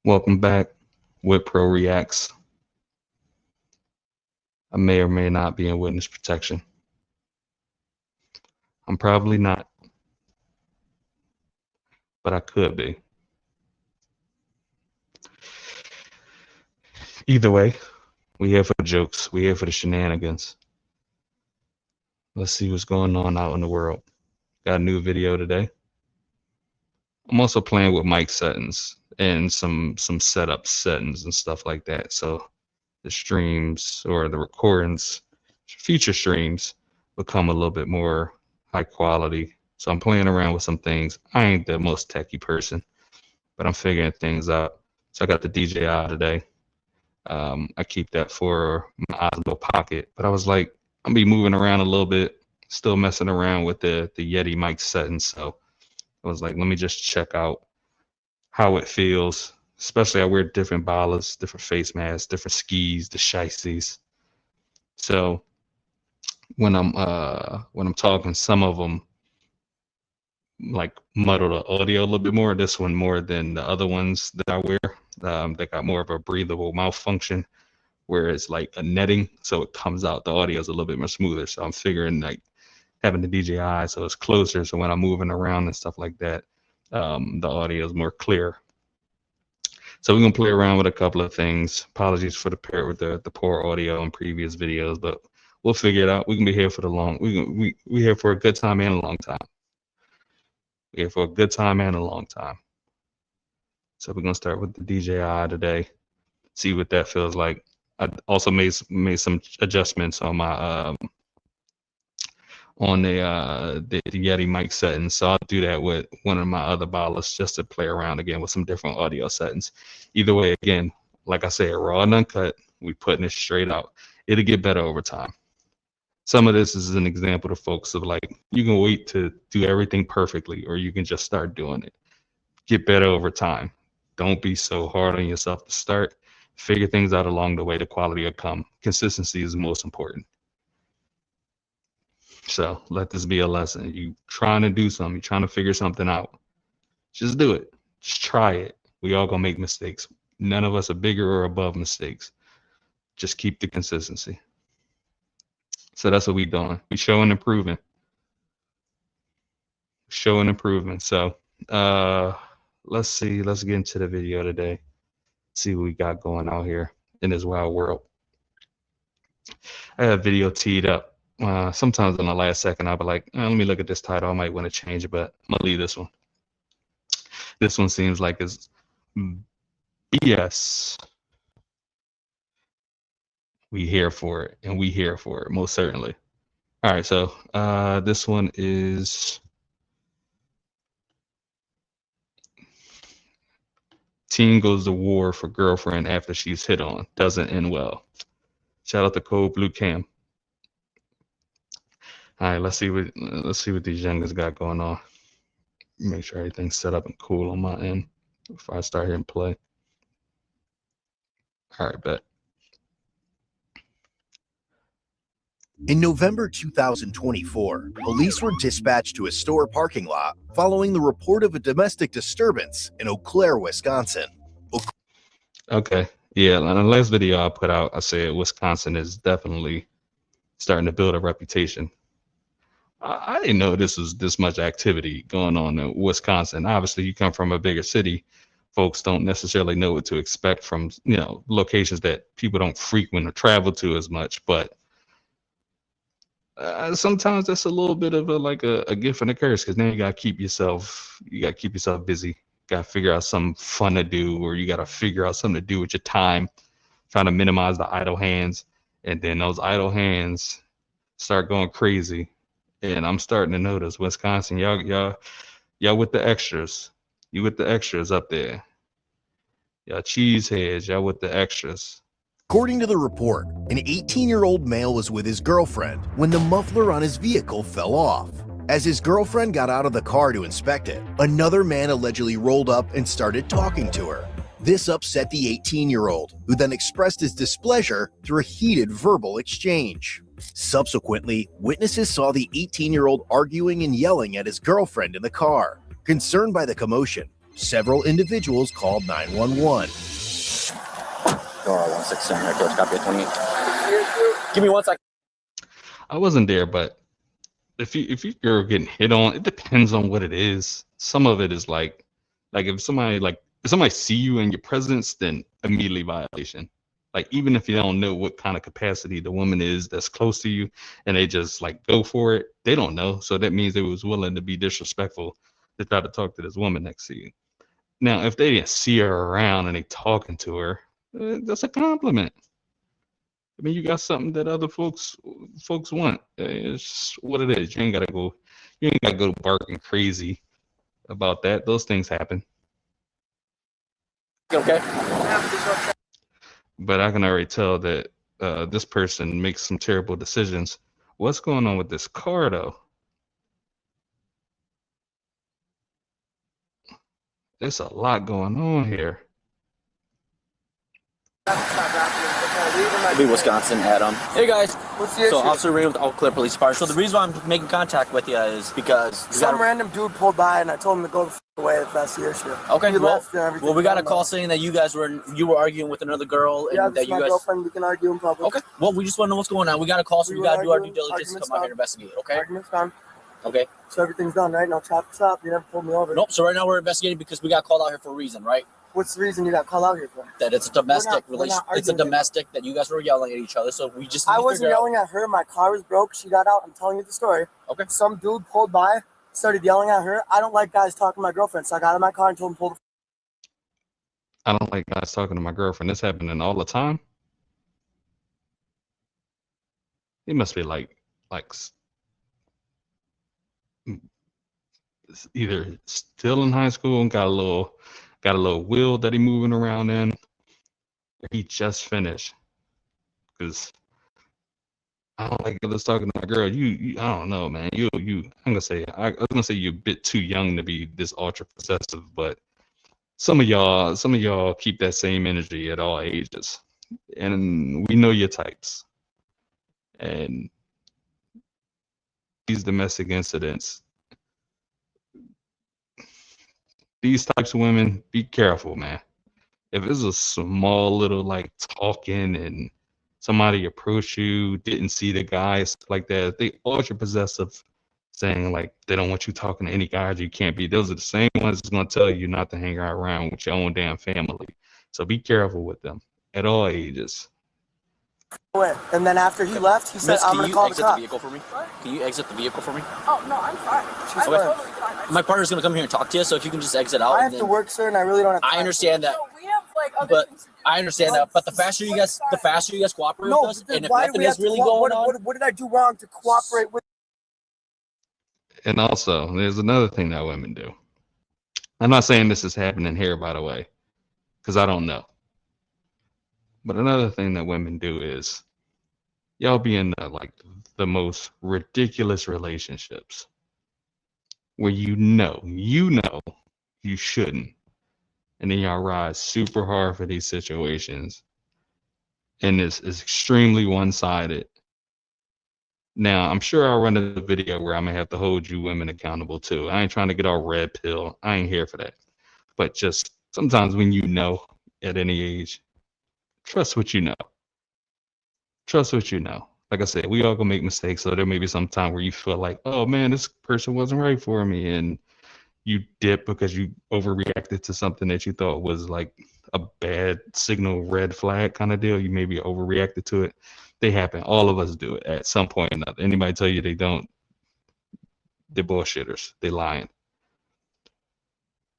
Welcome back, WitPro Reacts. I may or may not be in witness protection. I'm probably not, but I could be. Either way, we here for the jokes. We here for the shenanigans. Let's see what's going on out in the world. Got a new video today. I'm also playing with mic settings and some setup settings and stuff like that. So the streams or the recordings, future streams, become a little bit more high quality. So I'm playing around with some things. I ain't the most techie person, but I'm figuring things out. So I got the DJI today. I keep that for my Osmo Pocket, but I was like, I'm be moving around a little bit, still messing around with the Yeti mic settings. So I was like, let me just check out how it feels. Especially I wear different balas, different face masks, different skis, the shiesties. So when I'm talking, some of them like muddle the audio a little bit more. This one more than the other ones that I wear. They got more of a breathable mouth function, where it's like a netting, so it comes out. The audio is a little bit more smoother. So I'm figuring like having the DJI, so it's closer. So when I'm moving around and stuff like that, the audio is more clear. So we're gonna play around with a couple of things. Apologies for the poor audio in previous videos, but we'll figure it out. We can be here for the long. We here for a good time and a long time. We're here for a good time and a long time. So we're gonna start with the DJI today. See what that feels like. I also made some adjustments on my the Yeti mic settings. So I'll do that with one of my other ballasts just to play around again with some different audio settings. Either way, again, like I said, raw and uncut, we putting it straight out. It'll get better over time. Some of this is an example to folks of like, you can wait to do everything perfectly, or you can just start doing it. Get better over time. Don't be so hard on yourself to start. Figure things out along the way. The quality will come. Consistency is most important. So let this be a lesson. You trying to do something, you're trying to figure something out. Just do it. Just try it. We all gonna make mistakes. None of us are bigger or above mistakes. Just keep the consistency. So that's what we doing. We showing improvement. Showing improvement. So let's see. Let's get into the video today. See what we got going out here in this wild world. I have a video teed up. Sometimes in the last second, I'll be like, let me look at this title. I might want to change it, but I'm going to leave this one. This one seems like it's BS. We here for it, and we here for it, most certainly. All right, so this one is teen goes to war for girlfriend after she's hit on. Doesn't end well. Shout out to Code Blue Cam. All right, let's see what these youngers got going on. Make sure everything's set up and cool on my end before I start hitting play. All right, bet. In November 2024, police were dispatched to a store parking lot following the report of a domestic disturbance in Eau Claire, Wisconsin. Okay, yeah, in the last video I put out, I said Wisconsin is definitely starting to build a reputation. I didn't know this was this much activity going on in Wisconsin. Obviously, you come from a bigger city. Folks don't necessarily know what to expect from, locations that people don't frequent or travel to as much. But sometimes that's a little bit of a gift and a curse, because now you gotta keep yourself busy. Gotta figure out something fun to do, or you gotta figure out something to do with your time, trying to minimize the idle hands, and then those idle hands start going crazy. And I'm starting to notice Wisconsin, y'all with the extras. You with the extras up there. Y'all cheeseheads, y'all with the extras. According to the report, an 18-year-old male was with his girlfriend when the muffler on his vehicle fell off. As his girlfriend got out of the car to inspect it, another man allegedly rolled up and started talking to her. This upset the 18-year-old, who then expressed his displeasure through a heated verbal exchange. Subsequently, witnesses saw the 18-year-old arguing and yelling at his girlfriend in the car. Concerned by the commotion, several individuals called 911. Door 167 right there. Copy 28. Give me 1 second. I wasn't there, but if you're getting hit on, it depends on what it is. Some of it is like if somebody see you in your presence, then immediately violation. Like even if you don't know what kind of capacity the woman is that's close to you, and they just like go for it, they don't know. So that means they was willing to be disrespectful to try to talk to this woman next to you. Now, if they didn't see her around and they talking to her, that's a compliment. I mean, you got something that other folks want. It's what it is. You ain't gotta go barking crazy about that. Those things happen. Okay. But I can already tell that this person makes some terrible decisions. What's going on with this car, though? There's a lot going on here. Be Wisconsin, Adam. Hey guys. What's the issue? So Officer Ray with Eau Claire Police Department. So the reason why I'm making contact with you is because some random dude pulled by and I told him to go the f away if that's the issue. Okay. Well, we got a call saying that you were arguing with another girl. Yeah, and that that's my girlfriend. We can argue in public. Okay. Well, we just want to know what's going on. We got a call, so we got to do our due diligence to come out here and investigate. Okay. Argument's done. Okay. So everything's done, right? No traffic stop. You never pulled me over. Nope. So right now we're investigating because we got called out here for a reason, right? What's the reason you got called out here for? That it's a domestic relation. It's a domestic that you guys were yelling at each other. So we just. I wasn't yelling at her. My car was broke. She got out. I'm telling you the story. Okay. Some dude pulled by, started yelling at her. I don't like guys talking to my girlfriend, so I got in my car and told him to pull the. I don't like guys talking to my girlfriend. This happening all the time. He must be like either still in high school and got a little wheel that he moving around in, or he just finished. Because I don't like us talking to my girl. You I don't know, man. I was gonna say you're a bit too young to be this ultra possessive, but some of y'all keep that same energy at all ages, and we know your types. And these domestic incidents, these types of women, be careful, man. If it's a small little like talking and somebody approach you, didn't see the guys like that, if they ultra possessive, saying like they don't want you talking to any guys you can't be, those are the same ones that's gonna tell you not to hang around with your own damn family. So be careful with them at all ages. And then after he left, he said, "I'm gonna call the cops." Can you exit the vehicle for me? What? Can you exit the vehicle for me? Oh no, I'm fine. She's totally fine. My partner's gonna come here and talk to you, so if you can just exit out. I have to work, sir, and I really don't have time. I understand that. No, we have like other things. I understand that, but the faster you guys cooperate with us, and if why nothing is really going on, what did I do wrong to cooperate with? And also, there's another thing that women do. I'm not saying this is happening here, by the way, because I don't know. But another thing that women do is y'all be in the most ridiculous relationships where you know you shouldn't, and then y'all ride super hard for these situations, and it's extremely one-sided. Now, I'm sure I'll run a video where I'm gonna have to hold you women accountable too. I ain't trying to get all red pill. I ain't here for that. But just sometimes when you know at any age, trust what you know. Trust what you know. Like I said, we all gonna make mistakes. So there may be some time where you feel like, oh man, this person wasn't right for me, and you dip because you overreacted to something that you thought was like a bad signal, red flag kind of deal. You maybe overreacted to it. They happen. All of us do it at some point or another. Anybody tell you they don't, they're bullshitters. They lying.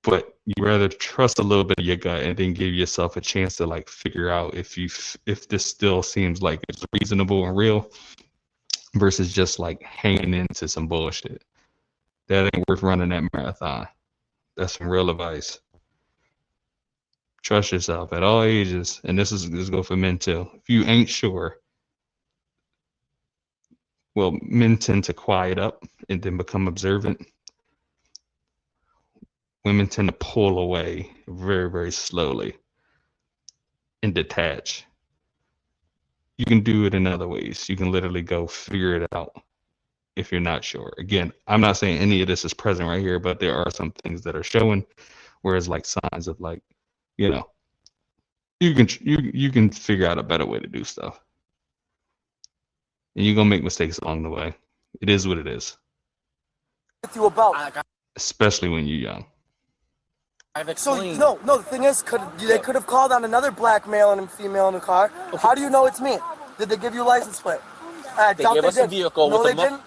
But you rather trust a little bit of your gut and then give yourself a chance to like figure out if this still seems like it's reasonable and real versus just like hanging into some bullshit. That ain't worth running that marathon. That's some real advice. Trust yourself at all ages, and this go for men too. If you ain't sure, well, men tend to quiet up and then become observant. Women tend to pull away very, very slowly and detach. You can do it in other ways. You can literally go figure it out if you're not sure. Again, I'm not saying any of this is present right here, but there are some things that are showing whereas like signs of like, you know, you can figure out a better way to do stuff, and you're gonna make mistakes along the way. It is what it is, With you about. especially when you're young. I've So explained. no, the thing is, they could have called on another black male and female in the car. How do you know it's me? Did they give you a license plate? I They doubt gave us a did. vehicle No, with they a didn't.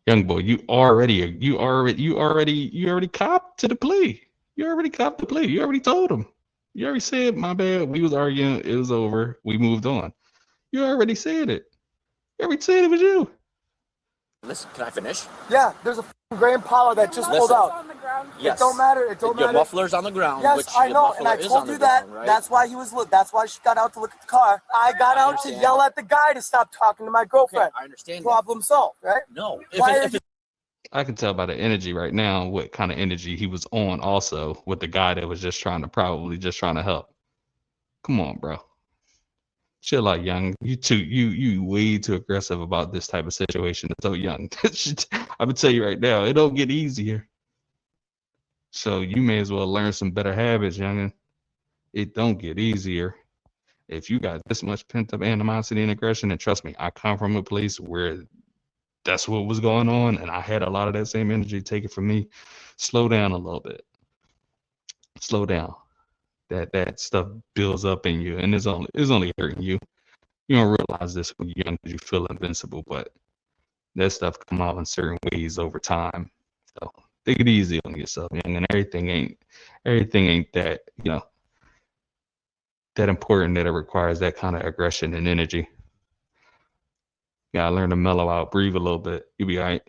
Young boy, you already copped to the plea. You already copped the plea. You already told him. You already said, my bad. We was arguing. It was over. We moved on. You already said it. You already said it was you. Listen, can I finish? Yeah, there's a gray Impala that just pulled Listen. out. On the ground. Yes. It don't matter. It don't Your matter. muffler's on the ground. Yes, which I your know, and I muffler is told on you the that. ground, right? That's why That's why she got out to look at the car. I got out to understand. yell at the guy to stop talking to my Okay, girlfriend. I understand. Problem solved, right? No. Why are If you- I can tell by the energy right now what kind of energy he was on also with the guy that was just trying to help. Come on, bro. Chill out, young. You way too aggressive about this type of situation. It's so young. I'm gonna tell you right now, it don't get easier. So you may as well learn some better habits, youngin. It don't get easier. If you got this much pent up animosity and aggression, and trust me, I come from a place where that's what was going on, and I had a lot of that same energy taken from me. Slow down a little bit. Slow down. That stuff builds up in you, and it's only hurting you. You don't realize this when you're young because you feel invincible, but that stuff come out in certain ways over time. So take it easy on yourself, young, and everything ain't that, that important that it requires that kind of aggression and energy. You gotta learn to mellow out, breathe a little bit. You'll be all right.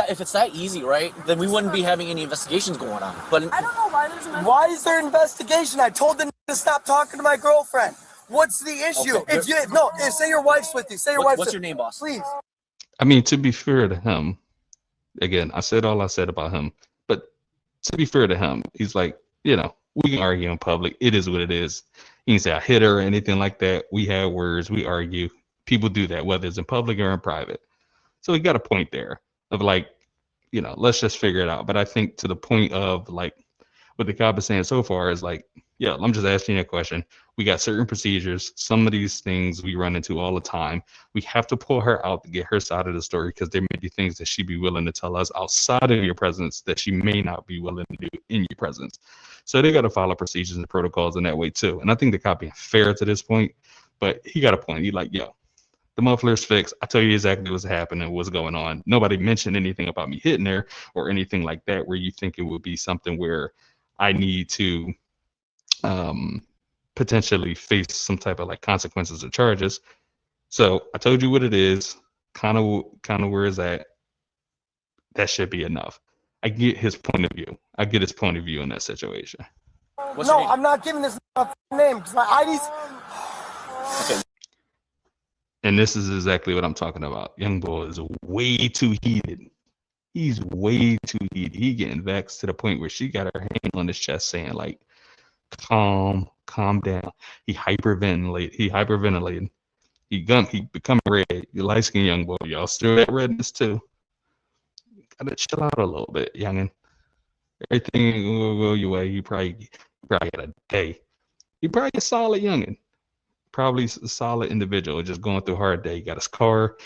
if it's that easy, right, then we wouldn't be having any investigations going on. But I don't know why there's an Why is there investigation? I told them to stop talking to my girlfriend. What's the issue? Okay, If say your wife's with you, say your wife's what's with your name, boss? Please. I mean, to be fair to him, again, I said all I said about him, but to be fair to him, he's like, we can argue in public. It is what it is. He can say I hit her or anything like that. We had words, we argue. People do that, whether it's in public or in private. So he got a point there of like, let's just figure it out. But I think to the point of like what the cop is saying so far is like, yeah, I'm just asking you a question. We got certain procedures. Some of these things we run into all the time. We have to pull her out to get her side of the story because there may be things that she'd be willing to tell us outside of your presence that she may not be willing to do in your presence. So they got to follow procedures and protocols in that way too. And I think the cop being fair to this point, but he got a point. He like, yo, the muffler's fixed. I tell you exactly what's happening, what's going on. Nobody mentioned anything about me hitting her or anything like that where you think it would be something where I need to potentially face some type of like consequences or charges. So I told you what it is, kind of where it's at. That should be enough. I get his point of view. I get his point of view in that situation. What's your No, name? I'm not giving this name because my ID's. Okay. And this is exactly what I'm talking about. Young boy is way too heated. He's way too heated. He getting vexed to the point where she got her hand on his chest saying like, calm down. He hyperventilating. He become red. You light skinned young boy. Y'all still that redness too. Gotta chill out a little bit, youngin. Everything will go your way. You probably had a day. You probably a solid youngin. Probably a solid individual just going through a hard day. He got his car,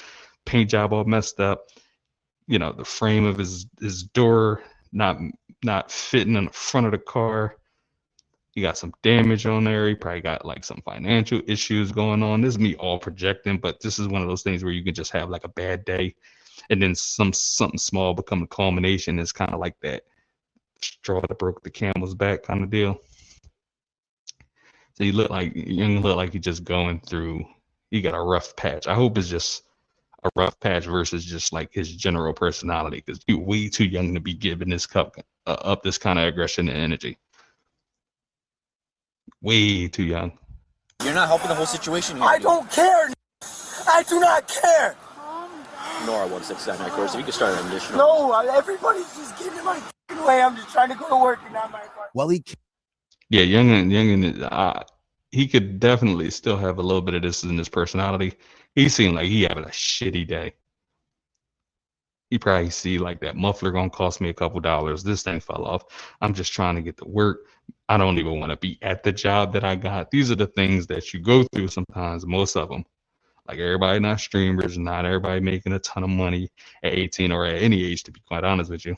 paint job all messed up. The frame of his door not fitting in the front of the car. He got some damage on there. He probably got like some financial issues going on. This is me all projecting, but this is one of those things where you can just have like a bad day and then something small become a culmination. It's kind of like that straw that broke the camel's back kind of deal. So you look like you're just going through, you got a rough patch. I hope it's just a rough patch versus just like his general personality, because you're way too young to be giving this cup up this kind of aggression and energy. Way too young. You're not helping the whole situation here. I don't care. I do not care. Nora 169 course. If you could start an additional. No, everybody's just getting in my way. I'm just trying to go to work and not my car. While he Yeah, young, he could definitely still have a little bit of this in his personality. He seemed like he having a shitty day. He probably see like that muffler gonna cost me a couple dollars. This thing fell off. I'm just trying to get to work. I don't even want to be at the job that I got. These are the things that you go through sometimes, most of them. Like everybody not streamers, not everybody making a ton of money at 18 or at any age, to be quite honest with you.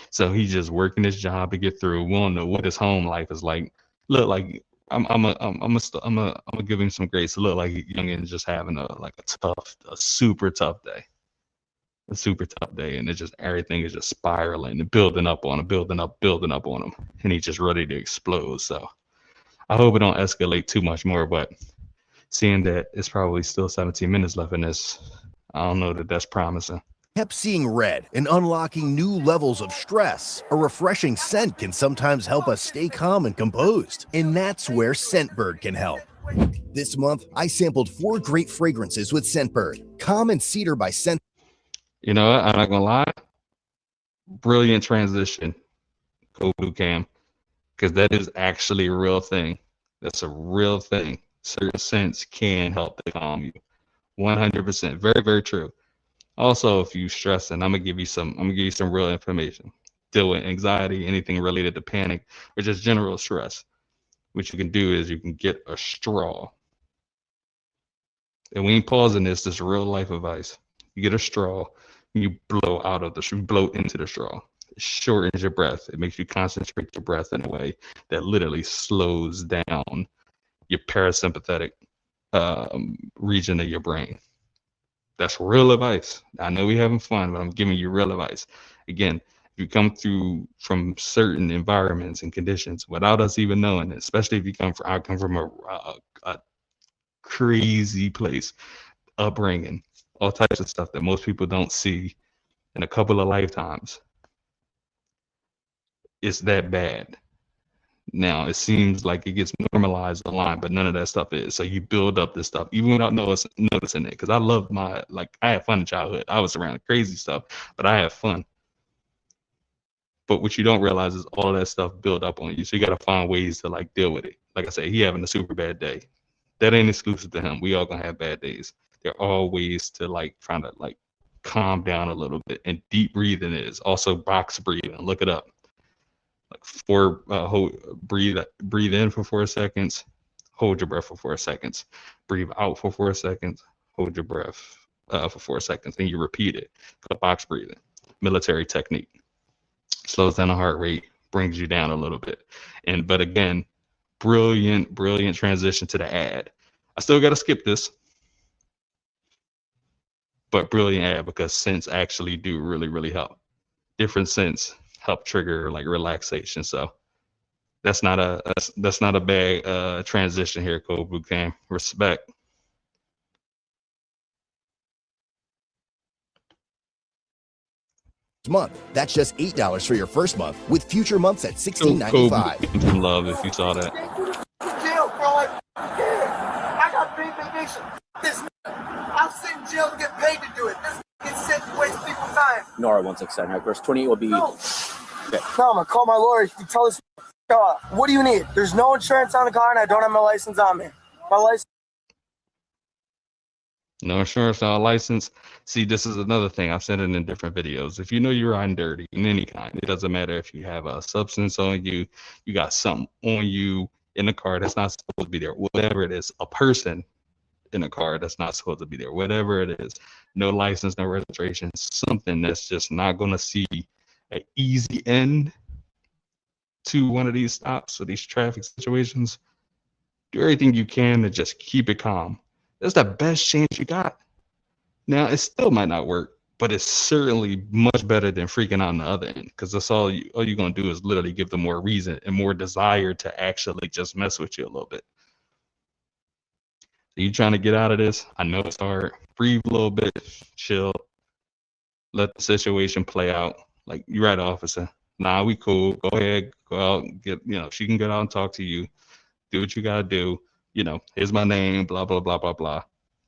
So he's just working his job to get through. We don't know what his home life is like. Look, like I'm gonna give him some grace. It look like youngin just having a super tough day. A super tough day, and it's just everything is just spiraling and building up on him, building up on him, and he's just ready to explode. So I hope it don't escalate too much more, but seeing that it's probably still 17 minutes left in this, I don't know that that's promising. Kept seeing red and unlocking new levels of stress. A refreshing scent can sometimes help us stay calm and composed, and that's where Scentbird can help. This month, I sampled 4 great fragrances with Scentbird. Calm and Cedar by Scent. You know what? I'm not gonna lie. Brilliant transition, Cam, because that is actually a real thing. That's a real thing. Certain scents can help to calm you. 100%. Very, very true. Also, if you stressing, I'm gonna give you some real information. Deal with anxiety, anything related to panic, or just general stress. What you can do is you can get a straw. And we ain't pausing this. This is real life advice. You get a straw, and you blow into the straw. It shortens your breath. It makes you concentrate your breath in a way that literally slows down your parasympathetic region of your brain. That's real advice. I know we having fun, but I'm giving you real advice. Again, if you come through from certain environments and conditions without us even knowing it, especially if I come from a crazy place, upbringing, all types of stuff that most people don't see in a couple of lifetimes. It's that bad. Now it seems like it gets normalized online, but none of that stuff is. So you build up this stuff even without noticing it. Because I love I had fun in childhood. I was around crazy stuff, but I had fun. But what you don't realize is all of that stuff build up on you. So you got to find ways to like deal with it. Like I said, he having a super bad day. That ain't exclusive to him. We all gonna have bad days. There are all ways to like trying to like calm down a little bit. And deep breathing is also box breathing. Look it up. Like breathe in for 4 seconds, hold your breath for 4 seconds, breathe out for 4 seconds, hold your breath for 4 seconds, and you repeat it. Box breathing, military technique, slows down the heart rate, brings you down a little bit. But again, brilliant transition to the ad. I still got to skip this, but brilliant ad because scents actually do really help. Different scents help trigger like relaxation. So that's not a bad transition here, Code Boot Camp. Respect. Month. That's just $8 for your first month, with future months at $16.95. Some love if you saw that. Jail, bro. I got paid vacation. I'll sit in jail to get paid to do it. This gets sent to waste people's time. Nora 167. Of course, 28 will be. No. Okay. No, I'm gonna call my lawyer. You tell us. What do you need? There's no insurance on the car, and I don't have my license on me. My license. No insurance, no license. See, this is another thing. I've said it in different videos. If you know you're riding dirty in any kind, it doesn't matter if you have a substance on you, you got something on you in the car that's not supposed to be there, whatever it is, a person in a car that's not supposed to be there, whatever it is, no license, no registration, something that's just not going to see an easy end to one of these stops or these traffic situations. Do everything you can to just keep it calm. That's the best chance you got. Now, it still might not work, but it's certainly much better than freaking out on the other end, because that's all you're going to do is literally give them more reason and more desire to actually just mess with you a little bit. So you trying to get out of this? I know it's hard. Breathe a little bit, chill, let the situation play out. Like, you're right, officer. Nah, we cool. Go ahead, go out, she can get out and talk to you. Do what you got to do. Here's my name, blah, blah, blah, blah, blah.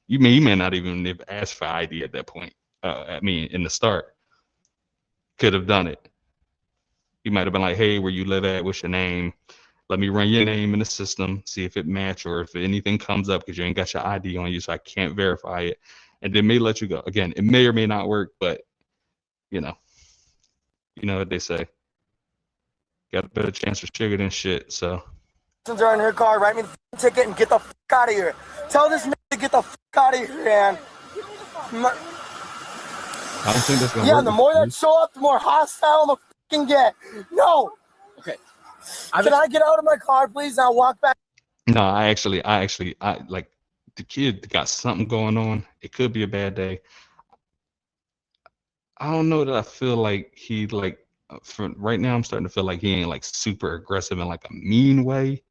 You may not even have asked for ID at that point. In the start. Could have done it. You might have been like, hey, where you live at? What's your name? Let me run your name in the system, see if it match or if anything comes up because you ain't got your ID on you, so I can't verify it. and they may let you go. Again, it may or may not work, but you know what they say. Got a better chance for sugar than shit. So. Are in her car. Write me the ticket and get the fuck out of here. Tell this nigga to get the fuck out of here, man. I don't think that's gonna work. Yeah, the more that show up, the more hostile I'm gonna fucking get. No. Okay. Can I get out of my car, please? I'll walk back. No, I like the kid got something going on. It could be a bad day. I don't know that I feel like he like for right now I'm starting to feel like he ain't like super aggressive in like a mean way.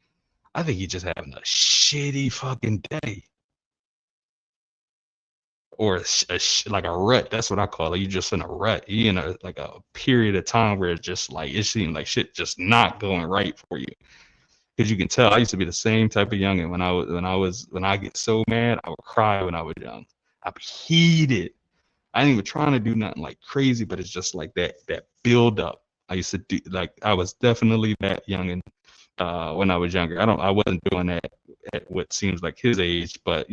I think he's just having a shitty fucking day. Or like a rut. That's what I call it. You just in a rut. You in a like a period of time where it's just like it seems like shit just not going right for you. Because you can tell I used to be the same type of youngin. When I get so mad, I would cry when I was young. I'd be heated. I ain't even trying to do nothing like crazy, but it's just like that build up. I used to do like I was definitely that youngin when I was younger. I wasn't doing that at what seems like his age, but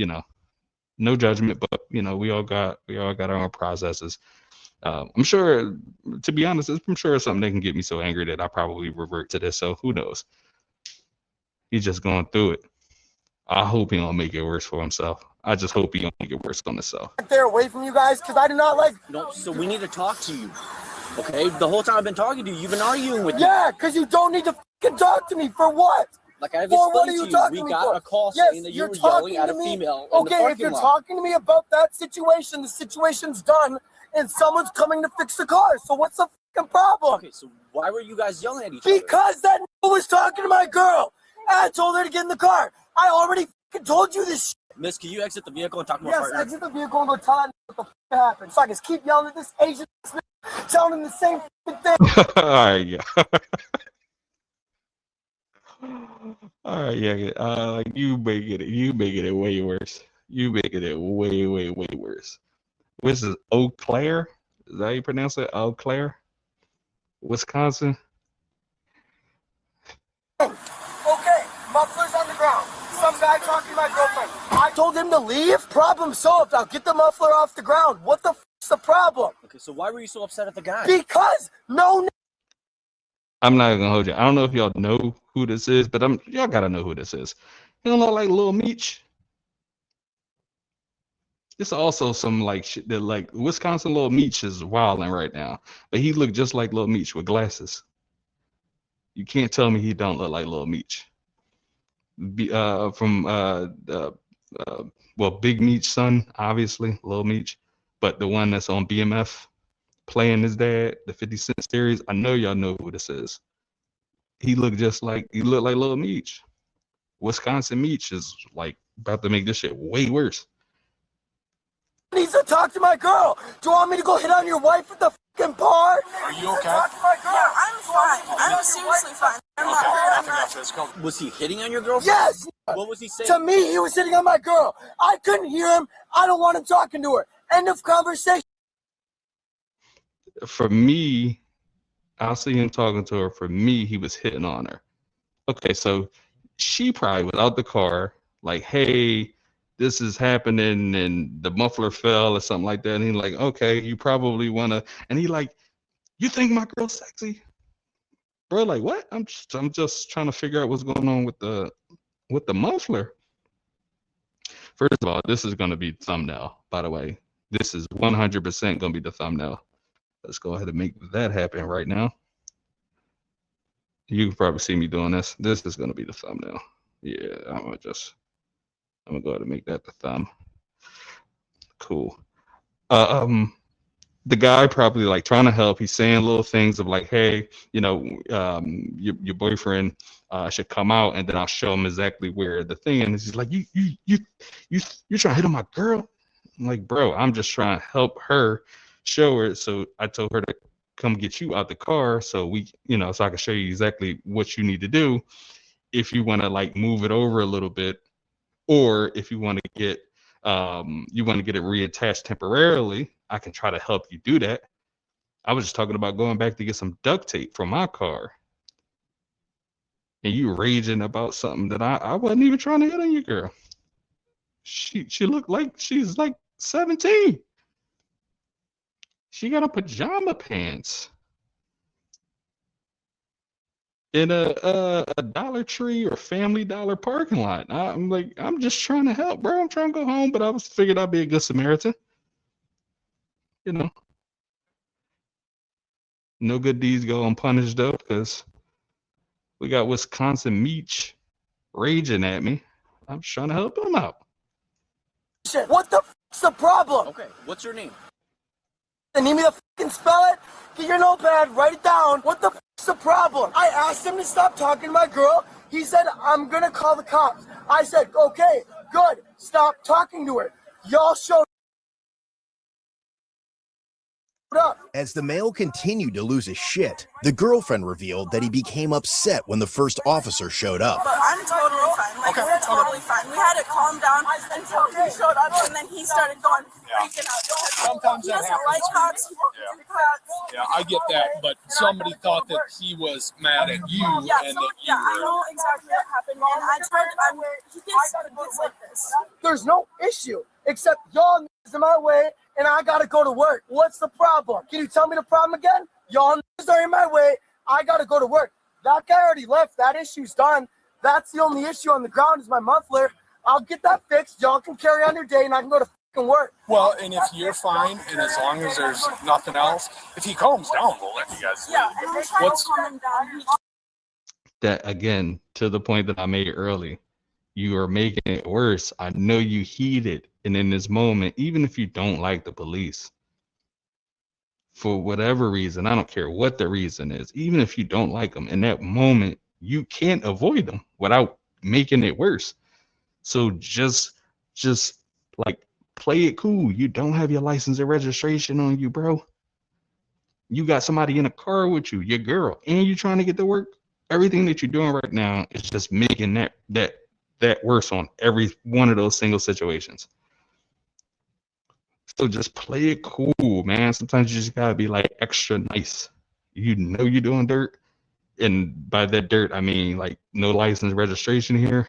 no judgment, but we all got our own processes. I'm sure, to be honest, I'm sure it's something that can get me so angry that I probably revert to this. So who knows? He's just going through it. I hope he don't make it worse for himself. I just hope he don't make it worse on himself. There away from you guys, because I do not like. No, so we need to talk to you. Okay, the whole time I've been talking to you, you've been arguing with me. Yeah, because you don't need to fucking talk to me for what? Like I've For what are explained you to you, talking we to me got for? a call Yes, saying that you you're were yelling talking at to a me. female in the Okay, if parking you're lot. talking to me about that situation, the situation's done, and someone's coming to fix the car. So what's the fucking problem? Okay, so why were you guys yelling at each other? Because that was talking to my girl. I told her to get in the car. I already fucking told you this shit. Miss, can you exit the vehicle and talk to my Yes, partner? exit the vehicle and go tell that what the fuck happened. So I can keep yelling at this Asian telling him the same fucking thing. All right, yeah. All right, yeah. Like you making it way worse. You making it way, way, way worse. This is Eau Claire. Is that how you pronounce it? Eau Claire, Wisconsin. Okay, muffler's on the ground. Some guy talking to my girlfriend. I told him to leave. Problem solved. I'll get the muffler off the ground. What the f***'s the problem? Okay, so why were you so upset at the guy? Because no. I'm not gonna hold you. I don't know if y'all know who this is, but y'all gotta know who this is. He don't look like Lil Meech. It's also some like shit that like Wisconsin Lil Meech is wilding right now, but he looked just like Lil Meech with glasses. You can't tell me he don't look like Lil Meech. Well, Big Meech's son, obviously, Lil Meech, but the one that's on BMF playing his dad, the 50 Cent series. I know y'all know who this is. He looked like Lil Meech. Wisconsin Meech is like about to make this shit way worse. Needs to talk to my girl. Do you want me to go hit on your wife at the fucking bar? Are you okay? Talk to my girl. Yeah, I'm fine. I'm seriously fine. I'm not. Was he hitting on your girlfriend? Yes. What was he saying? To me, he was hitting on my girl. I couldn't hear him. I don't want him talking to her. End of conversation. For me, I'll see him talking to her. For me, he was hitting on her. Okay, so she probably was out the car, like, hey, this is happening, and the muffler fell or something like that. And he's like, okay, you probably wanna, and he like, you think my girl's sexy? Bro, like what? I'm just trying to figure out what's going on with the muffler. First of all, this is gonna be thumbnail, by the way. This is 100% gonna be the thumbnail. Let's go ahead and make that happen right now. You can probably see me doing this. This is gonna be the thumbnail. Yeah, I'm gonna go ahead and make that the thumb. Cool. The guy probably like trying to help. He's saying little things of like, hey, your boyfriend should come out, and then I'll show him exactly where the thing is. He's like, you're trying to hit on my girl. I'm like, bro, I'm just trying to help her, show her. So I told her to come get you out the car so so I can show you exactly what you need to do if you want to like move it over a little bit, or if you want to get it reattached temporarily. I can try to help you do that. I was just talking about going back to get some duct tape from my car, and you raging about something that I wasn't even trying to hit on your girl. She looked like she's like 17. She got on pajama pants in a Dollar Tree or Family Dollar parking lot. I'm like, I'm just trying to help, bro. I'm trying to go home, but I was figured I'd be a good Samaritan. You know, no good deeds go unpunished though, because we got Wisconsin Meech raging at me. I'm just trying to help him out. Shit, what the f***'s the problem? Okay, what's your name? They need me to fucking spell it? Get your notepad, write it down. What the f***'s the problem? I asked him to stop talking to my girl. He said, I'm gonna call the cops. I said, okay, good. Stop talking to her. Y'all showed up. As the male continued to lose his shit, the girlfriend revealed that he became upset when the first officer showed up. But I'm totally fine. Like, we're totally fine. We had to calm down until he showed up, and then he started going freaking out. Sometimes He that doesn't like happens. cops. He won't do cops. Yeah, I get that, but somebody thought that he was mad at you Yeah, and so, that you yeah, I were. know exactly what happened, and I tried. He gets like this. There's no issue, except y'all is in my way, and I gotta go to work. What's the problem? Can you tell me the problem again? Y'all are in my way. I gotta go to work. That guy already left. That issue's done. That's the only issue on the ground is my muffler. I'll get that fixed. Y'all can carry on your day, and I can go to fucking work. Well, and if you're fine, and as long as there's nothing else, if he calms down, we'll let you guys leave. Yeah, and I'm trying What's- to calm him down. He That again, to the point that I made early, you are making it worse. I know you heated, and in this moment, even if you don't like the police, for whatever reason, I don't care what the reason is, even if you don't like them, in that moment, you can't avoid them without making it worse. So just like play it cool. You don't have your license and registration on you, bro. You got somebody in a car with you, your girl, and you're trying to get to work. Everything that you're doing right now is just making that worse on every one of those single situations. So just play it cool, man. Sometimes you just gotta be like extra nice. You know you're doing dirt, and by that dirt I mean like no license registration here.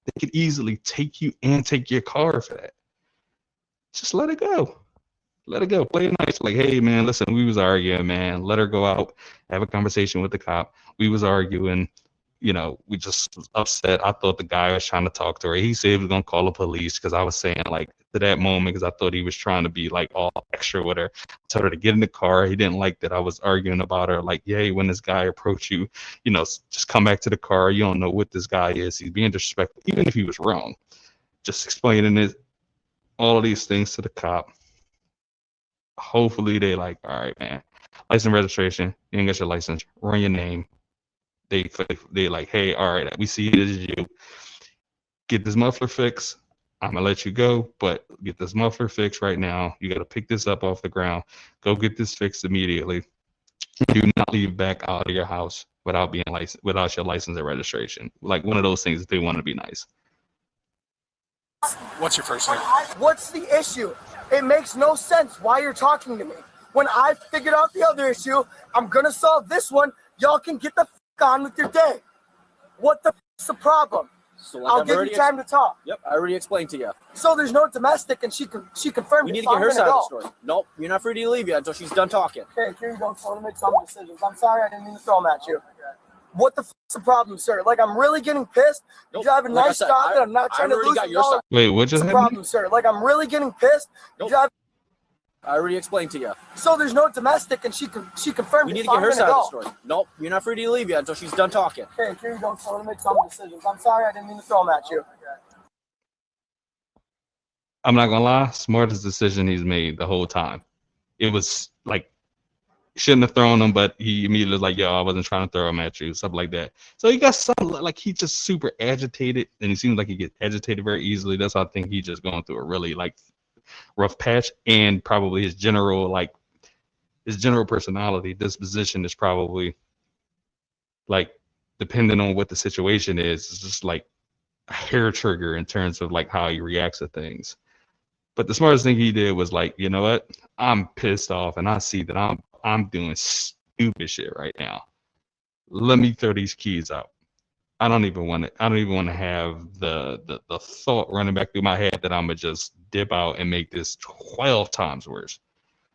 They could easily take you and take your car for that. Just let it go. Let it go. Play it nice. Like, hey man, listen, we was arguing, man. Let her go out, have a conversation with the cop. We was arguing. You know, we just was upset. I thought the guy was trying to talk to her. He said he was gonna call the police because I was saying like to that moment because I thought he was trying to be like all extra with her. I told her to get in the car. He didn't like that I was arguing about her. Like, yay, when this guy approached you, you know, just come back to the car. You don't know what this guy is. He's being disrespectful, even if he was wrong. Just explaining it, all of these things to the cop. Hopefully they like, all right, man. License registration. You ain't got your license. Run your name. They like, hey, all right, we see it as you. Get this muffler fixed. I'm gonna let you go, but get this muffler fixed right now. You gotta pick this up off the ground. Go get this fixed immediately. Do not leave back out of your house without being licensed, without your license and registration. Like one of those things if they want to be nice. What's your first name? What's the issue? It makes no sense why you're talking to me. When I figured out the other issue, I'm gonna solve this one. Y'all can get the f*** on with your day. What the f***'s the problem? So like I'll I've give already you time to talk. Yep, I already explained to you. So there's no domestic, and she confirmed We it. need to So get I'm her gonna side of go. the story. Nope, you're not free to leave yet until she's done talking. Okay, here you go. So I'm gonna make some decisions. I'm sorry I didn't mean to throw them at you. What the f***'s the problem, sir? Like, I'm really getting pissed. Nope. You drive a Like I nice said, car that I'm not I trying to already lose. got your side. Wait, what What's just the happened? problem, sir? Like, I'm really getting pissed. Nope. You drive, I already explained to you. so there's no domestic, and she confirmed We it. need to So get I'm her gonna side of the go. story. Nope, you're not free to leave yet until she's done talking. Okay, here you go. So I'm gonna make some decisions. I'm sorry I didn't mean to throw them at you. I'm not gonna lie, smartest decision he's made the whole time. It was like shouldn't have thrown him, but he immediately was like, yo, I wasn't trying to throw him at you, stuff like that. So he got some like he just super agitated, and he seems like he gets agitated very easily. That's why I think he's just going through a really like rough patch, and probably his general personality disposition is probably like depending on what the situation is, it's just like a hair trigger in terms of like how he reacts to things. But the smartest thing he did was like, you know what? I'm pissed off, and I see that I'm doing stupid shit right now. Let me throw these keys out. I don't even want to have the thought running back through my head that I'm gonna just dip out and make this 12 times worse.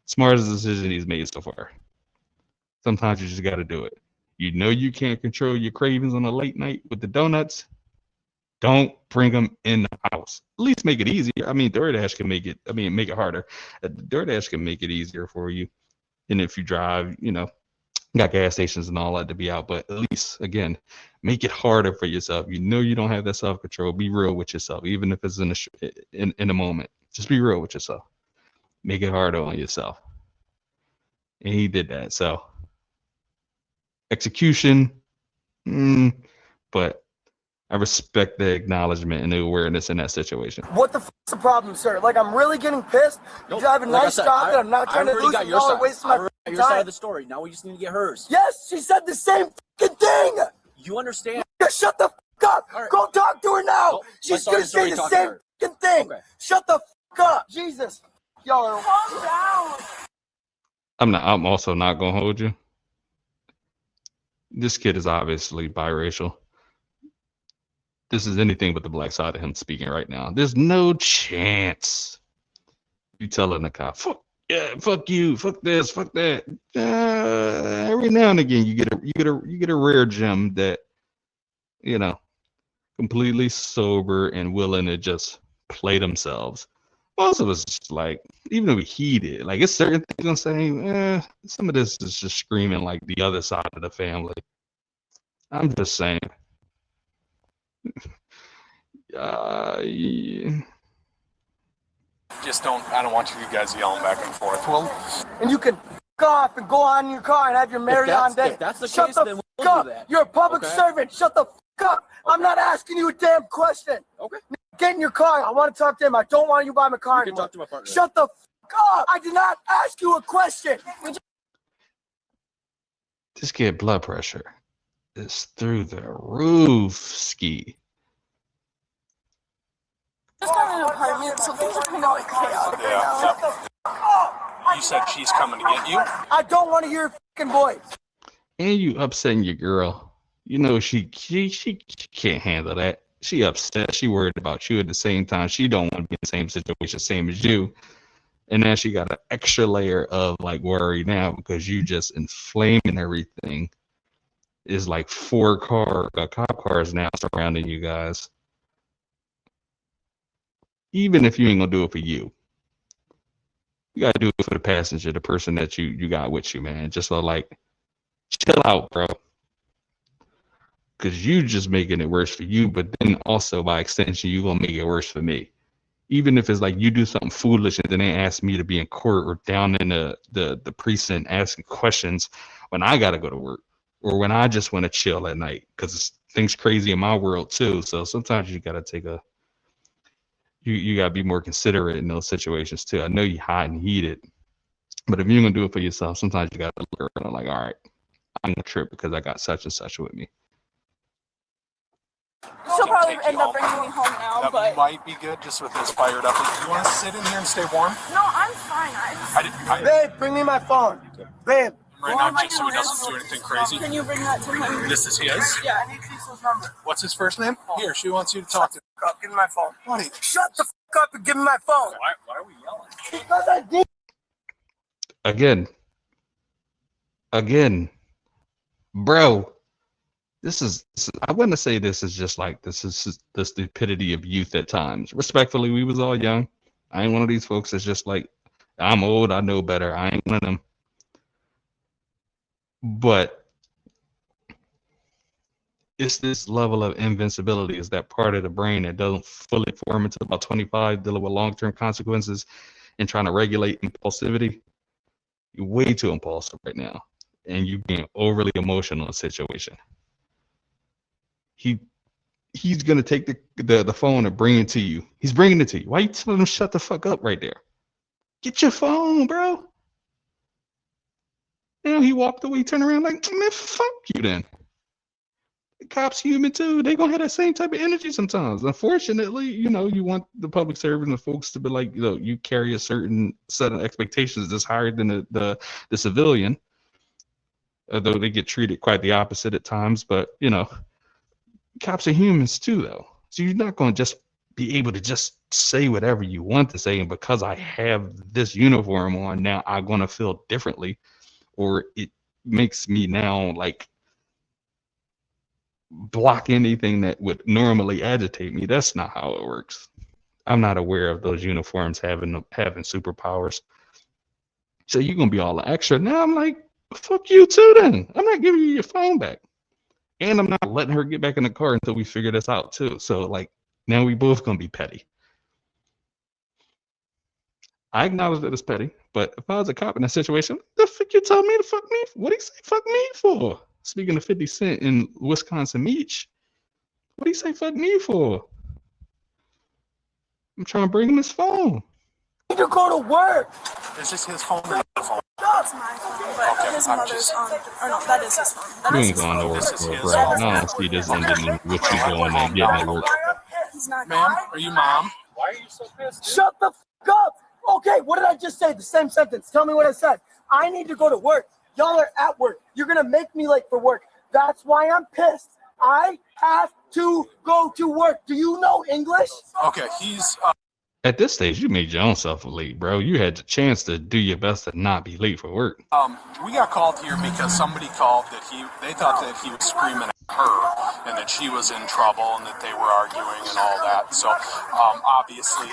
Smartest decision he's made so far. Sometimes you just got to do it. You know you can't control your cravings on a late night with the donuts. Don't bring them in the house. At least make it easier. I mean, DoorDash can make it. I mean, make it harder. DoorDash can make it easier for you. And if you drive, you know, got gas stations and all that to be out. But at least, again, make it harder for yourself. You know you don't have that self-control. Be real with yourself, even if it's in a moment. Just be real with yourself. Make it harder on yourself. And he did that. So execution, but I respect the acknowledgement and the awareness in that situation. What the f is the problem, sir? Like, I'm really getting pissed. You drive a nice car that I'm not trying to lose. I already wasting my got your side of the story. Now we just need to get hers. Yes, she said the same fucking thing. You understand? Shut the f up. Right. Go talk to her now. Oh, she's gonna say the same fucking thing. Okay. Shut the f up. Jesus. Y'all are... Calm down. I'm also not gonna hold you. This kid is obviously biracial. This is anything but the black side of him speaking right now. There's no chance you telling the cop, fuck yeah, fuck you, fuck this, fuck that. Every now and again you get a rare gem that, you know, completely sober and willing to just play themselves. Most of us, like, even though we heated, like, it's certain things I'm saying, some of this is just screaming like the other side of the family. I'm just saying. Yeah. Just I don't want you guys yelling back and forth. Well, and you can f off and go on in your car and have your Marriott day. If that's the Shut case, the then f we'll up. do that. You're a public servant. Shut the f up. Okay. I'm not asking you a damn question. Okay. Get in your car. I want to talk to him. I don't want you by my car anymore. Talk to my partner. Shut the f up. I did not ask you a question. This kid blood pressure is through the roof, ski. Just got an apartment, so things are kind of like chaotic right now. You said she's coming to get you? I don't want to hear your fucking voice. And you upsetting your girl. You know she can't handle that. She upset. She worried about you at the same time. She don't want to be in the same situation, same as you. And now she got an extra layer of like worry now because you just inflaming everything. Is like 4 cop cars now surrounding you guys. Even if you ain't gonna do it for you, you gotta do it for the passenger, the person that you got with you, man. Just so, like, chill out, bro. Cause you just making it worse for you, but then also by extension, you gonna make it worse for me. Even if it's like you do something foolish and then they ask me to be in court or down in the precinct asking questions when I gotta go to work or when I just want to chill at night, because things crazy in my world too. So sometimes you gotta take you gotta be more considerate in those situations too. I know you hot and heated, but if you're gonna do it for yourself, sometimes you gotta look around like, all right, I'm gonna trip because I got such and such with me. She'll probably end up bringing me home now, that but might be good just with this fired up. Do you want to sit in here and stay warm? No, I'm fine. Babe, bring me my phone. Babe. Right now, just so he doesn't do anything crazy. Can you bring that to him? This is his? Yeah. I need Cecil's number. What's his first name? Here, she wants you to talk to him. Give me my phone. Buddy. Shut the f up and give me my phone. Why are we yelling? Because I did. Again, bro. This is I wouldn't say this is just like this is the stupidity of youth at times. Respectfully, we was all young. I ain't one of these folks that's just like, I'm old, I know better. I ain't one of them. But it's this level of invincibility, is that part of the brain that doesn't fully form until about 25, dealing with long-term consequences and trying to regulate impulsivity. You're way too impulsive right now, and you being overly emotional in a situation. He's gonna take the phone and bring it to you. He's bringing it to you. Why you telling him shut the fuck up right there? Get your phone, bro. Now he walked away, turned around like, man, fuck you then. The cops human too. They gonna have that same type of energy sometimes. Unfortunately, you know, you want the public servants and folks to be like, you know, you carry a certain set of expectations that's higher than the civilian. Although they get treated quite the opposite at times, but you know, cops are humans too, though. So you're not going to just be able to just say whatever you want to say. And because I have this uniform on now, I'm going to feel differently, or it makes me now like block anything that would normally agitate me. That's not how it works. I'm not aware of those uniforms having superpowers. So you're going to be all extra. Now I'm like, fuck you too then. I'm not giving you your phone back. And I'm not letting her get back in the car until we figure this out too. So like now we both gonna be petty. I acknowledge that it's petty, but if I was a cop in that situation, what the fuck you tell me to fuck me? What do you say fuck me for? Speaking of 50 Cent in Wisconsin Beach, what do you say fuck me for? I'm trying to bring him his phone. I need to go to work. Is this his phone or your phone? That's my phone, but his mother's on. Or no, that is his phone. That You is ain't his going to phone. work, This is bro. his I phone. don't see this ending in what you going and getting at work. He's not. Ma'am, are you mom? Why are you so pissed? Shut the fuck up. Okay, what did I just say? The same sentence. Tell me what I said. I need to go to work. Y'all are at work. You're gonna make me late for work. That's why I'm pissed. I have to go to work. Do you know English? Okay, he's At this stage, you made your own self late, bro. You had the chance to do your best to not be late for work. we got called here because somebody called that they thought that he was screaming at her and that she was in trouble and that they were arguing and all that. So obviously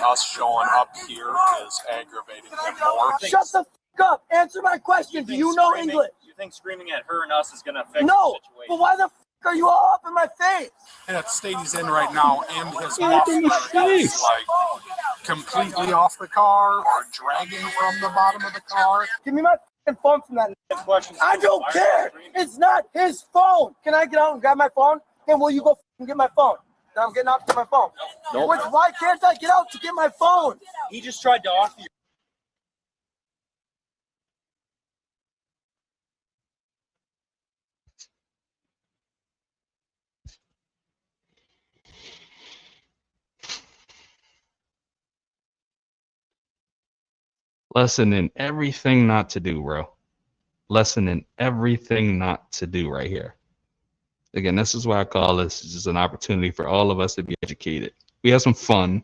us showing up here is aggravating him more. Shut the fuck up. Answer my question. Do you know English? You think screaming at her and us is going to affect No. the situation? But why the fuck are you all up in my face? And that state he's in right now, and his Up in the muffler is face. like completely off the car or dragging from the bottom of the car. Give me my fucking phone from that. I don't care. It's not his phone. Can I get out and grab my phone? Then will you go fucking get my phone? Now I'm getting out to get my phone. Nope. Why can't I get out to get my phone? He just tried to offer you. Lesson in everything not to do, bro. Lesson in everything not to do right here. Again, this is why I call this just an opportunity for all of us to be educated. We have some fun,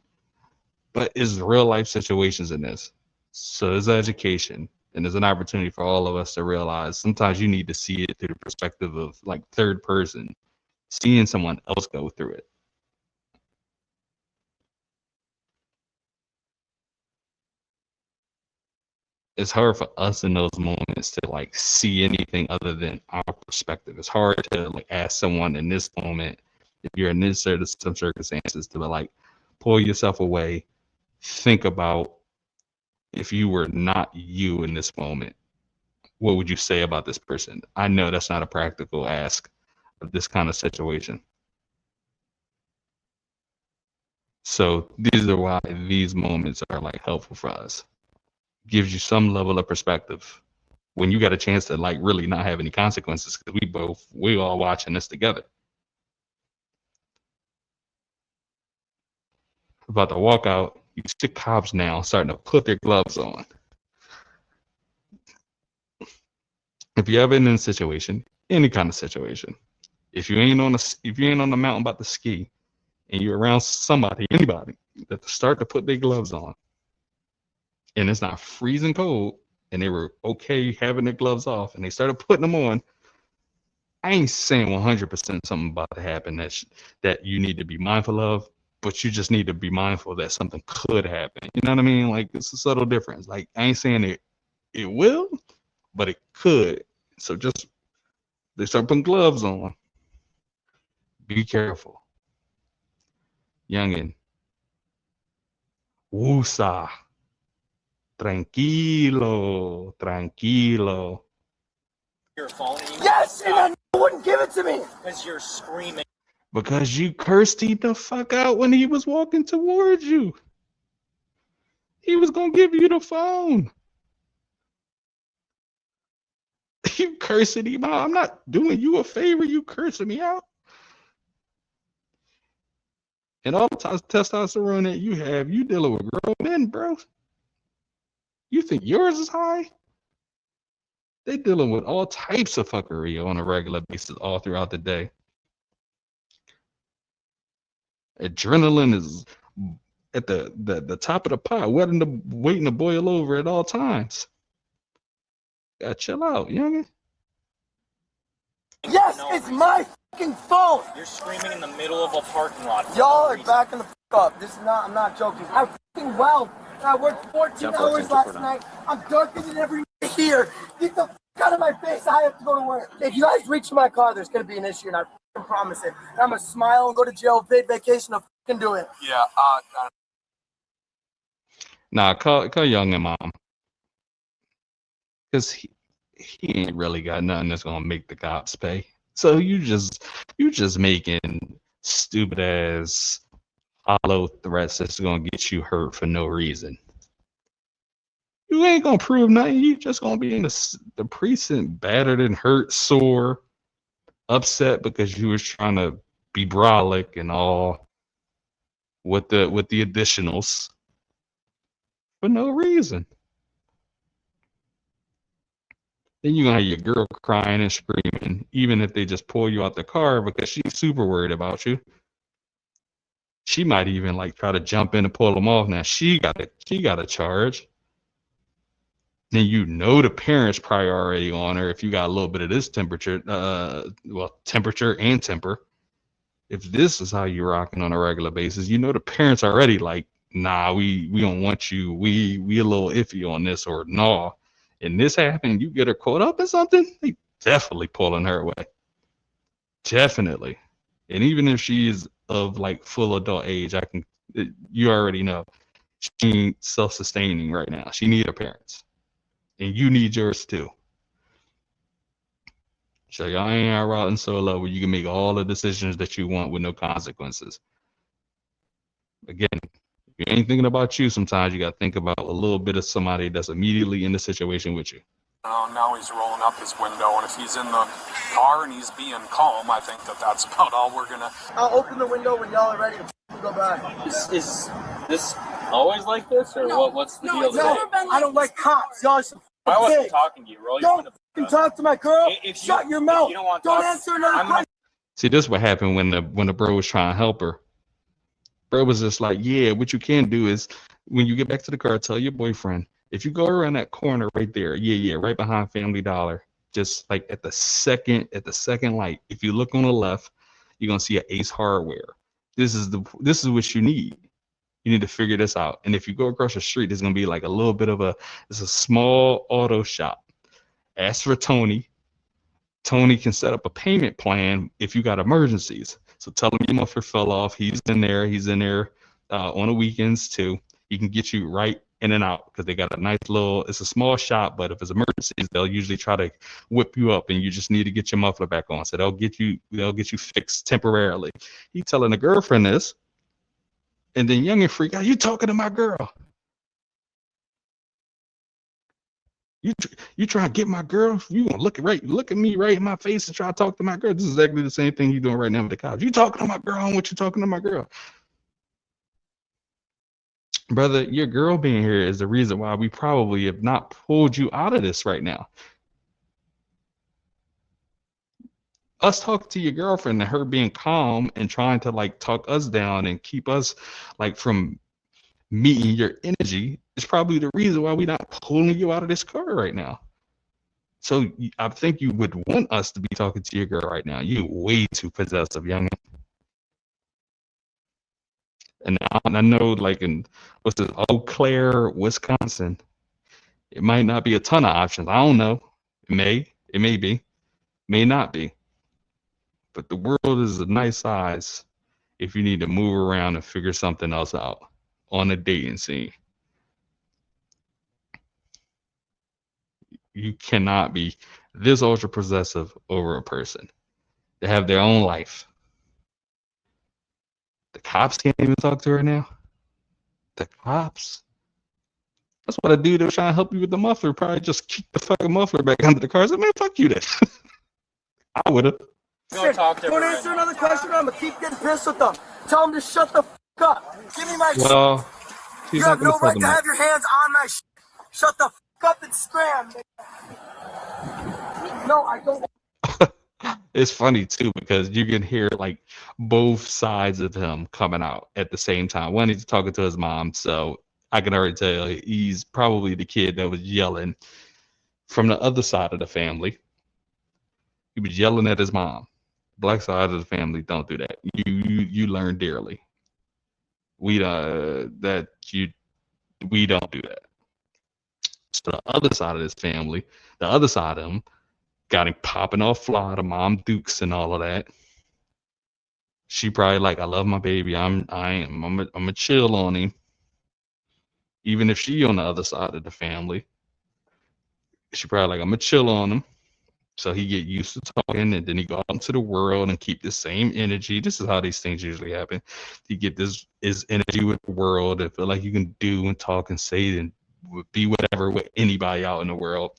but it's real life situations in this. So there's education, and there's an opportunity for all of us to realize sometimes you need to see it through the perspective of like third person, seeing someone else go through it. It's hard for us in those moments to like see anything other than our perspective. It's hard to like ask someone in this moment, if you're in this some circumstances, to like pull yourself away, think about if you were not you in this moment, what would you say about this person? I know that's not a practical ask of this kind of situation. So these are why these moments are like helpful for us. Gives you some level of perspective when you got a chance to like really not have any consequences, because we all watching this together. About to walk out, you see cops now starting to put their gloves on. If you're ever in a situation, any kind of situation, if you ain't on the mountain about to ski, and you're around anybody that start to put their gloves on, and it's not freezing cold, and they were okay having their gloves off, and they started putting them on, I ain't saying 100% something about to happen that you need to be mindful of, but you just need to be mindful that something could happen. You know what I mean? Like, it's a subtle difference. Like, I ain't saying it will, but it could. So just, they start putting gloves on. Be careful. Youngin. Woosah. Tranquilo. Tranquilo. Your phone and you Yes, and I wouldn't give it to me. because you're screaming. Because you cursed him the fuck out when he was walking towards you. He was going to give you the phone. You cursing him out. I'm not doing you a favor. You cursing me out. And all the testosterone that you have, you dealing with grown men, bro. You think yours is high? They dealing with all types of fuckery on a regular basis all throughout the day. Adrenaline is at the top of the pot, waiting to boil over at all times. Gotta chill out, youngin. Yes, it's my fucking phone. You're screaming in the middle of a parking lot. Y'all are backing the fuck up. This is not. I'm not joking. I fucking weld. I worked 14 hours last night. I'm darker than every here. Get the fuck out of my face. I have to go to work. If you guys reach my car, there's gonna be an issue, and I fucking promise it. And I'm gonna smile and go to jail, paid vacation. I'll fucking do it. Yeah. Nah, call youngin mom, because he ain't really got nothing that's gonna make the cops pay. So you just making stupid ass hollow threats that's gonna get you hurt for no reason. You ain't gonna prove nothing. You just gonna be in the precinct battered and hurt, sore, upset because you was trying to be brolic and all with the additionals for no reason. Then you're gonna have your girl crying and screaming, even if they just pull you out the car because she's super worried about you. She might even like try to jump in and pull them off. Now she got a charge. Then you know the parents' priority on her if you got a little bit of this temperature, temperature and temper. If this is how you're rocking on a regular basis, you know the parents already like, nah, we don't want you. We a little iffy on this, or nah. And this happened, you get her caught up in something, they definitely pulling her away. Definitely. And even if she is of like full adult age, you already know she ain't self-sustaining right now. She need her parents. And you need yours too. So y'all ain't out riding solo where you can make all the decisions that you want with no consequences. Again, if you ain't thinking about you, sometimes you got to think about a little bit of somebody that's immediately in the situation with you. Now he's rolling up his window, and if he's in the car and he's being calm, I think that's about all we're gonna. I'll open the window when y'all are ready to go back. Is this always like this, or No. what's the No, deal? it's never been like I don't like cops. Y'all are some I wasn't pigs. talking to you. Roll Don't fucking talk to my girl. Shut your mouth. You don't want Don't to answer another question. See, this is what happened when the bro was trying to help her. Bro was just like, yeah, what you can do is when you get back to the car, tell your boyfriend, if you go around that corner right there, right behind Family Dollar, just like at the second light, if you look on the left, you're gonna see an Ace Hardware. This is what you need. You need to figure this out. And if you go across the street, there's gonna be like a little bit of it's a small auto shop. Ask for Tony. Tony can set up a payment plan if you got emergencies. So tell him your muffler fell off. He's in there on the weekends too. He can get you right in and out because they got a nice it's a small shop, but if it's emergencies, they'll usually try to whip you up and you just need to get your muffler back on. So they'll get you fixed temporarily. He telling the girlfriend this, and then young and freak out, you talking to my girl. You trying to get my girl? You gonna look at me right in my face and try to talk to my girl? This is exactly the same thing he's doing right now with the cops. You talking to my girl? I want you talking to my girl. Brother, your girl being here is the reason why we probably have not pulled you out of this right now. Us talking to your girlfriend and her being calm and trying to like talk us down and keep us like from meeting your energy is probably the reason why we're not pulling you out of this car right now. So I think you would want us to be talking to your girl right now. You're way too possessive, young. And I know, like in Eau Claire, Wisconsin, it might not be a ton of options. I don't know. It may be, may not be. But the world is a nice size if you need to move around and figure something else out on a dating scene. You cannot be this ultra possessive over a person. They have their own life. The cops can't even talk to her now. The cops. That's why the dude that was trying to help you with the muffler probably just kicked the fucking muffler back under the car. I said, man, fuck you then. I would have. Don't answer another question. I'm gonna keep getting pissed with them. Tell them to shut the fuck up. Give me my Well, you have no right to have your hands on my shut the fuck up and scram. No, I don't. It's funny too because you can hear like both sides of him coming out at the same time. One, he's talking to his mom, so I can already tell he's probably the kid that was yelling. From the other side of the family, he was yelling at his mom. Black side of the family don't do that. You learn dearly. We that you we don't do that. So the other side of this family, the other side of him, got him popping off fly to Mom Dukes and all of that. She probably like, I love my baby. I'm a chill on him. Even if she on the other side of the family, she probably like, I'm a chill on him. So he get used to talking, and then he go out into the world and keep the same energy. This is how these things usually happen. You get this is energy with the world and feel like you can do and talk and say and be whatever with anybody out in the world.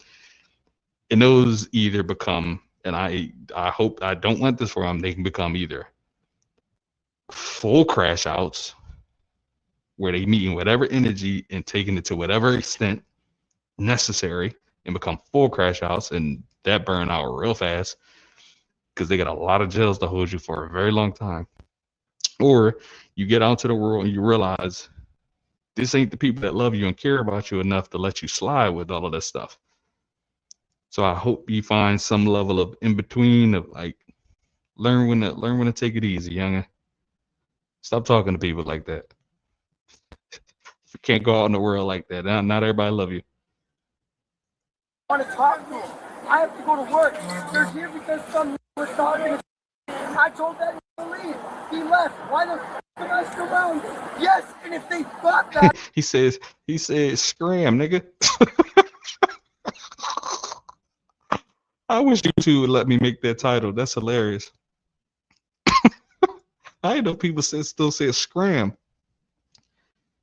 And those either become, and I hope I don't want this for them, they can become either full crash outs where they meet in whatever energy and taking it to whatever extent necessary and become full crash outs, and that burn out real fast because they got a lot of jails to hold you for a very long time. Or you get out to the world and you realize this ain't the people that love you and care about you enough to let you slide with all of this stuff. So I hope you find some level of in between of like learn when to take it easy, youngin. Stop talking to people like that. You can't go out in the world like that. Not everybody love you. I want to talk to him. I have to go to work. They're here because some was talking. I told that to leave. He left. Why the f am I surrounded? Yes, and if they thought that he says scram, nigga. I wish you two would let me make that title. That's hilarious. I know people still say scram.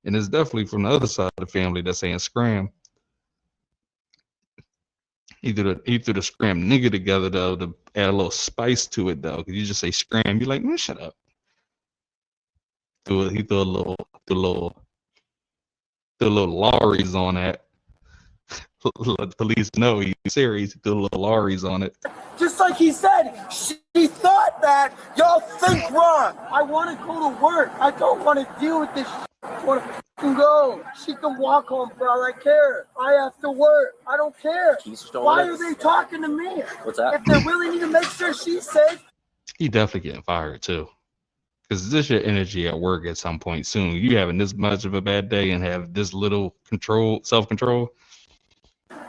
And it's definitely from the other side of the family that's saying scram. Either the scram nigga together though to add a little spice to it though. Cause you just say scram, you're like, man, shut up. He threw a little lorries on that. Let the police know he's serious. He threw a little lorries on it. just like he said, she thought that y'all think wrong. I want to go to work. I don't want to deal with this shit. I want to go. She can walk home for all I care. I have to work. I don't care. Why are they talking to me? What's that? If they really need to make sure she's safe. He definitely getting fired too. Because this your energy at work at some point soon. You having this much of a bad day and have this little self-control.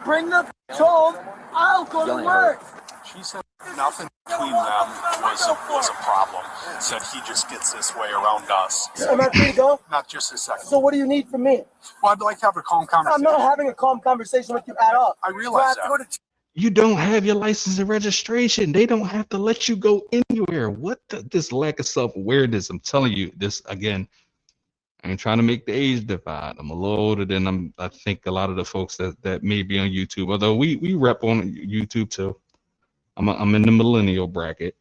Bring the home. I'll go to work. She said nothing between them was a problem. Said he just gets this way around us. Am I free to go? Not just a second. So what do you need from me? Well, I'd like to have a calm conversation. I'm not having a calm conversation with you at all. I realize that. You don't have your license and registration. They don't have to let you go anywhere. This lack of self-awareness, I'm telling you this again. I ain't trying to make the age divide. I'm a little older than I think a lot of the folks that may be on YouTube. Although we rep on YouTube too. I'm in the millennial bracket.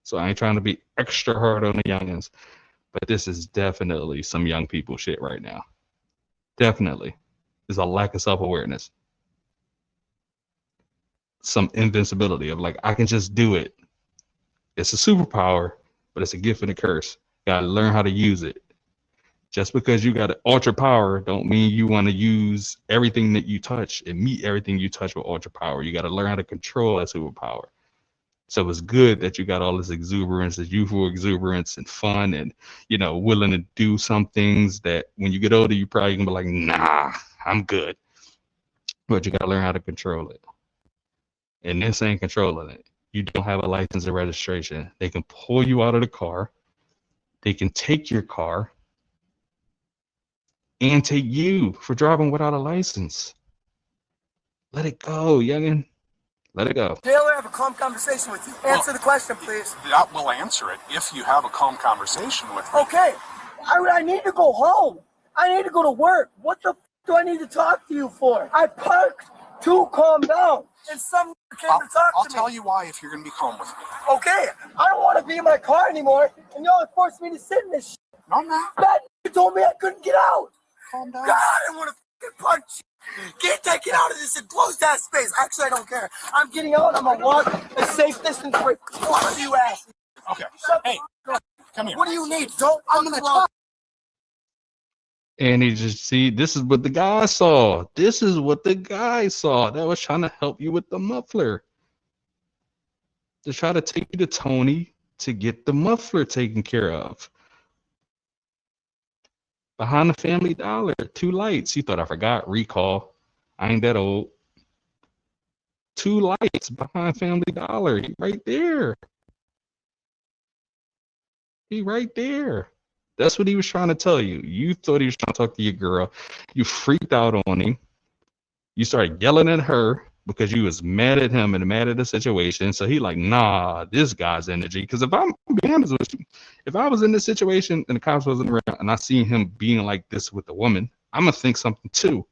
So I ain't trying to be extra hard on the youngins. But this is definitely some young people shit right now. Definitely. There's a lack of self-awareness. Some invincibility of like, I can just do it. It's a superpower, but it's a gift and a curse. You gotta learn how to use it. Just because you got ultra power don't mean you want to use everything that you touch and meet everything you touch with ultra power. You got to learn how to control that superpower. So it's good that you got all this exuberance, this youthful exuberance and fun and, willing to do some things that when you get older, you probably gonna be like, nah, I'm good. But you got to learn how to control it. And this ain't controlling it. You don't have a license or registration. They can pull you out of the car. They can take your car and take you for driving without a license. Let it go, youngin. Let it go. Taylor, have a calm conversation with you. Answer the question, please. That will answer it if you have a calm conversation with me. Okay. I need to go home. I need to go to work. What the f do I need to talk to you for? I parked to calm down. And some came to talk to me. I'll tell you why if you're going to be calm with me. Okay. I don't want to be in my car anymore. And y'all are forcing me to sit in this shit. No, I'm not. That told me I couldn't get out. Calm down. God, I want to punch you. Get taken out of this enclosed ass space. Actually, I don't care. I'm getting out. I'm gonna walk a safe distance away. What do you ask? Okay. Hey, come here. What do you need? Don't. I'm gonna talk. And he just see, this is what the guy saw. This is what the guy saw that was trying to help you with the muffler. To try to take you to Tony to get the muffler taken care of. Behind the Family Dollar, 2 lights. You thought I forgot? Recall. I ain't that old. 2 lights behind Family Dollar. He right there. He right there. That's what he was trying to tell you. You thought he was trying to talk to your girl. You freaked out on him. You started yelling at her because you was mad at him and mad at the situation. So he like, nah, this guy's energy. Because if I'm being honest with you, if I was in this situation and the cops wasn't around and I seen him being like this with the woman, I'm gonna think something too.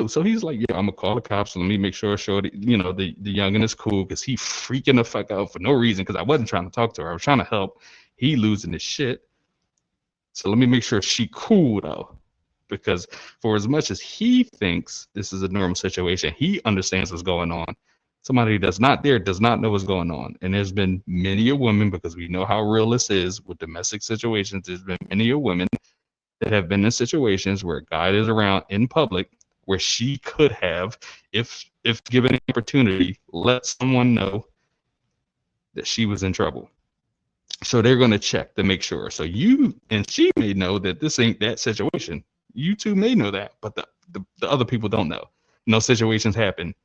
So he's like, yeah, I'm gonna call the cops and let me make sure the youngin is cool because he freaking the fuck out for no reason because I wasn't trying to talk to her. I was trying to help. He losing his shit. So let me make sure she cool though. Because for as much as he thinks this is a normal situation, he understands what's going on. Somebody that's not there does not know what's going on. And there's been many a woman, because we know how real this is with domestic situations, there's been many a women that have been in situations where a guy is around in public where she could have, if given an opportunity, let someone know that she was in trouble. So they're going to check to make sure. So you and she may know that this ain't that situation. You two may know that, but the other people don't know. No situations happen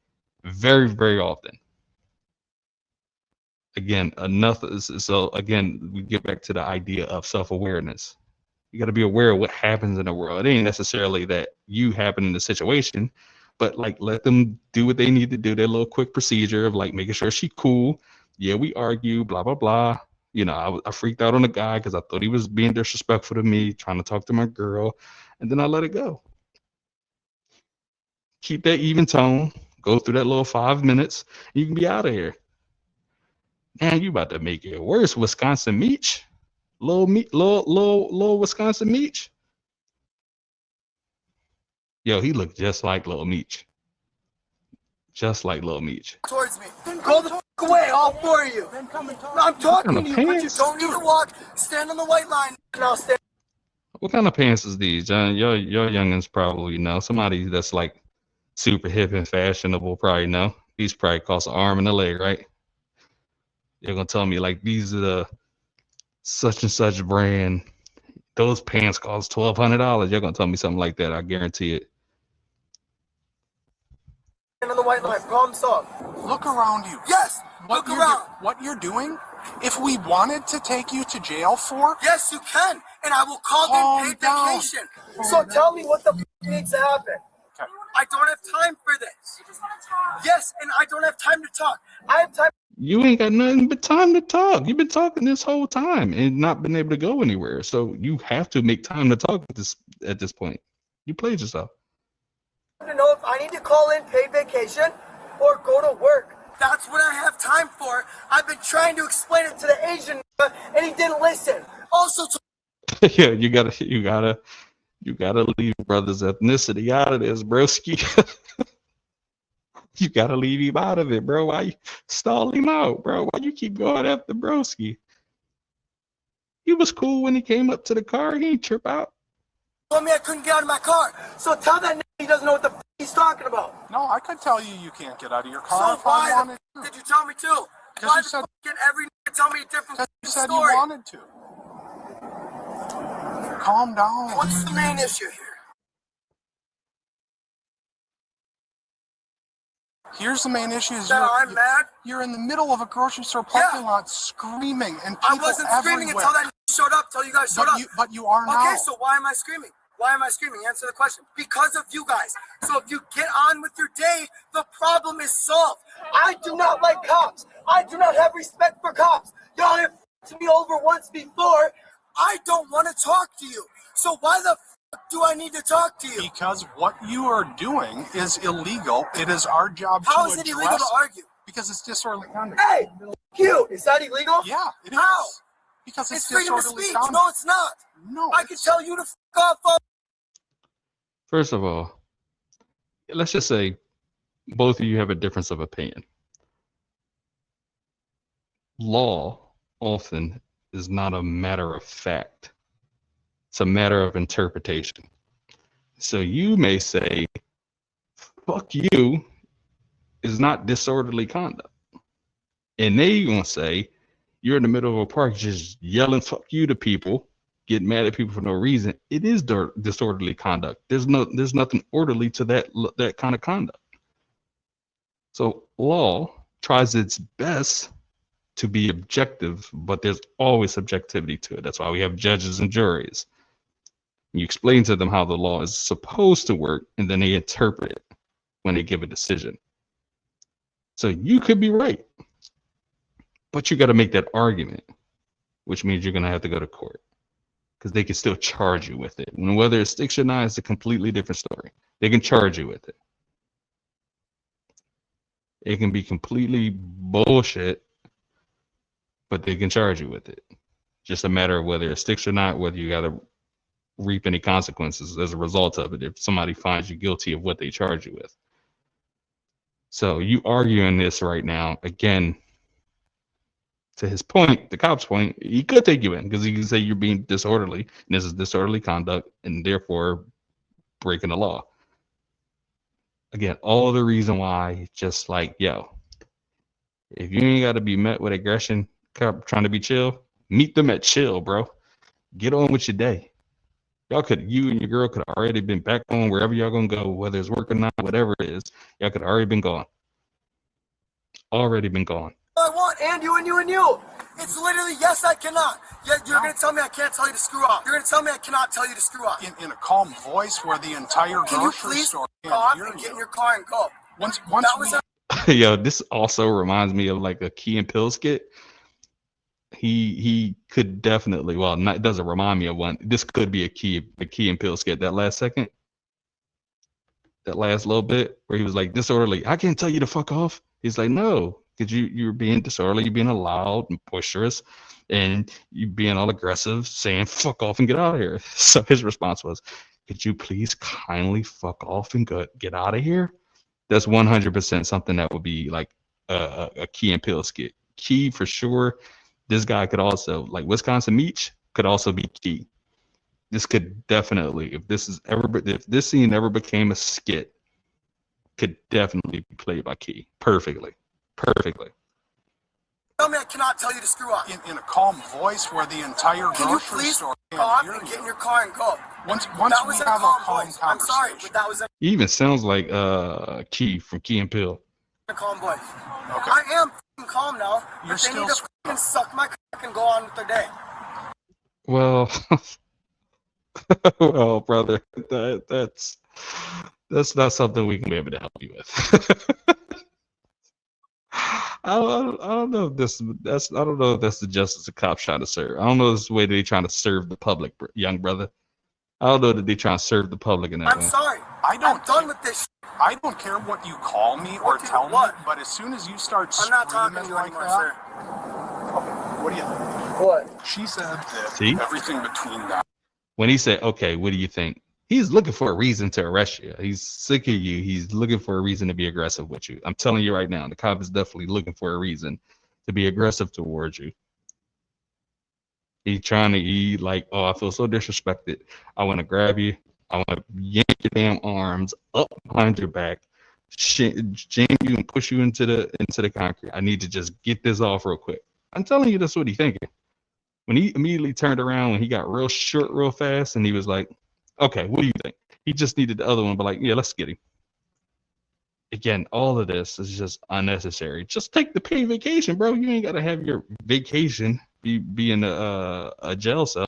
very, very often. Again, so again, we get back to the idea of self-awareness. You got to be aware of what happens in the world. It ain't necessarily that you happen in the situation, but like let them do what they need to do. Their little quick procedure of like making sure she cool. Yeah, we argue, blah, blah, blah. You know, I freaked out on the guy because I thought he was being disrespectful to me, trying to talk to my girl, and then I let it go. Keep that even tone. Go through that little 5 minutes. You can be out of here. Man, you about to make it worse, Wisconsin Meech. Little Wisconsin Meech. Yo, he looked just like Lil Meech. Just like Lil Meech. Towards me. Go the fuck away, all 4 of you. I'm talking to you, but you don't need to walk. Stand on the white line, and I'll stand. What kind of pants is these, John? Your youngins probably know. Somebody that's like super hip and fashionable probably know. These probably cost an arm and a leg, right? You're gonna tell me like these are the such and such brand. Those pants cost $1,200. You're gonna tell me something like that. I guarantee it. On the white line, problem solved. Look around you. Yes, look around. What you're doing, if we wanted to take you to jail for... Yes, you can, and I will call in paid vacation. So tell me what the f needs to happen. Okay. I don't have time for this. You just want to talk. Yes, and I don't have time to talk. I have time. You ain't got nothing but time to talk. You've been talking this whole time and not been able to go anywhere. So you have to make time to talk at this point. You played yourself. To know if I need to call in paid vacation or go to work. That's what I have time for. I've been trying to explain it to the Asian and he didn't listen. Also, yeah, you gotta leave brother's ethnicity out of this, broski. You gotta leave him out of it, bro. Why you stall him out, bro? Why you keep going after broski? He was cool when he came up to the car. He ain't trip out. Told me I couldn't get out of my car. So tell that he doesn't know what the f he's talking about. No, I could tell you can't get out of your car if I wanted to. Did you tell me to? Why the f can every tell me a different story? You said you wanted to. Calm down. What's the main issue here? Here's the main issue: is I'm mad. You're in the middle of a grocery store parking lot screaming, and people I wasn't screaming until that showed up. Till you guys showed up. But you are now. Okay, so why am I screaming? Why am I screaming? Answer the question. Because of you guys. So if you get on with your day, the problem is solved. I do not like cops. I do not have respect for cops. Y'all have f***ed me over once before. I don't want to talk to you. So why the f*** do I need to talk to you? Because what you are doing is illegal. It is our job to address. How is it illegal to argue? Because it's disorderly conduct. Hey, you. Is that illegal? Yeah, it is. How? Because it's freedom of disorderly speech. conduct. No, it's not. No, I can tell you to f*** off. First of all, let's just say both of you have a difference of opinion. Law often is not a matter of fact. It's a matter of interpretation. So you may say, fuck you is not disorderly conduct. And they gonna say, you're in the middle of a park just yelling fuck you to people, getting mad at people for no reason. It is disorderly conduct. There's nothing orderly to that kind of conduct. So law tries its best to be objective, but there's always subjectivity to it. That's why we have judges and juries. You explain to them how the law is supposed to work, and then they interpret it when they give a decision. So you could be right, but you got to make that argument, which means you're going to have to go to court because they can still charge you with it. And whether it sticks or not is a completely different story. They can charge you with it. It can be completely bullshit, but they can charge you with it. Just a matter of whether it sticks or not, whether you got to reap any consequences as a result of it if somebody finds you guilty of what they charge you with. So you arguing this right now, again, to his point, the cop's point, he could take you in because he can say you're being disorderly and this is disorderly conduct and therefore breaking the law. Again, all the reason why, just like, yo, if you ain't got to be met with aggression, trying to be chill, meet them at chill, bro. Get on with your day. You and your girl could have already been back on wherever y'all gonna go, whether it's work or not, whatever it is, y'all could have already been gone. Already been gone. I want, and you, and you, and you. It's literally, yes, I cannot. You're going to tell me I can't tell you to screw off. You're going to tell me I cannot tell you to screw off. In a calm voice where the entire grocery store can't hear and you. get in your car and go. Once Yo, this also reminds me of like a Key and Peele skit. He could definitely, well, not, it doesn't remind me of one. This could be a Key and Peele skit. That last second, that last little bit where he was like disorderly. I can't tell you to fuck off. He's like, no, because you're being disorderly, you're being loud and boisterous, and you being all aggressive, saying fuck off and get out of here. So his response was, could you please kindly fuck off and get out of here? That's 100% something that would be like a Key and Peele skit. Key for sure. This guy could also, like Wisconsin Meech, could also be Key. This could definitely, if this scene ever became a skit, could definitely be played by Key perfectly. Tell me I cannot tell you to screw off. in a calm voice where the entire grocery store can't hear you. Get in your car and go. Once we have a calm conversation. I'm sorry, but that was He even sounds like Key from Key and Peele. a calm voice. Okay. I am calm now. You're but they still need to suck my cock and go on with their day. Well, well, brother, that's not something we can be able to help you with. I don't know if I don't know if that's the justice the cops trying to serve. I don't know if this way they're trying to serve the public, young brother. I don't know that they're trying to serve the public in that I'm way. sorry. I'm done with this. I don't care what you call me or tell me, but as soon as you start I'm not talking to screaming you like anymore, that, sir. what do you think? What? She said that See? everything between that. When he said, okay, what do you think? He's looking for a reason to arrest you. He's sick of you. He's looking for a reason to be aggressive with you. I'm telling you right now, the cop is definitely looking for a reason to be aggressive towards you. He's trying to like, oh, I feel so disrespected. I want to grab you. I want to yank your damn arms up behind your back, jam you and push you into the concrete. I need to just get this off real quick. I'm telling you, that's what he's thinking. When he immediately turned around, when he got real short real fast, and he was like, okay, what do you think? He just needed the other one, but like, yeah, let's get him. Again, all of this is just unnecessary. Just take the paid vacation, bro. You ain't got to have your vacation be in a jail cell,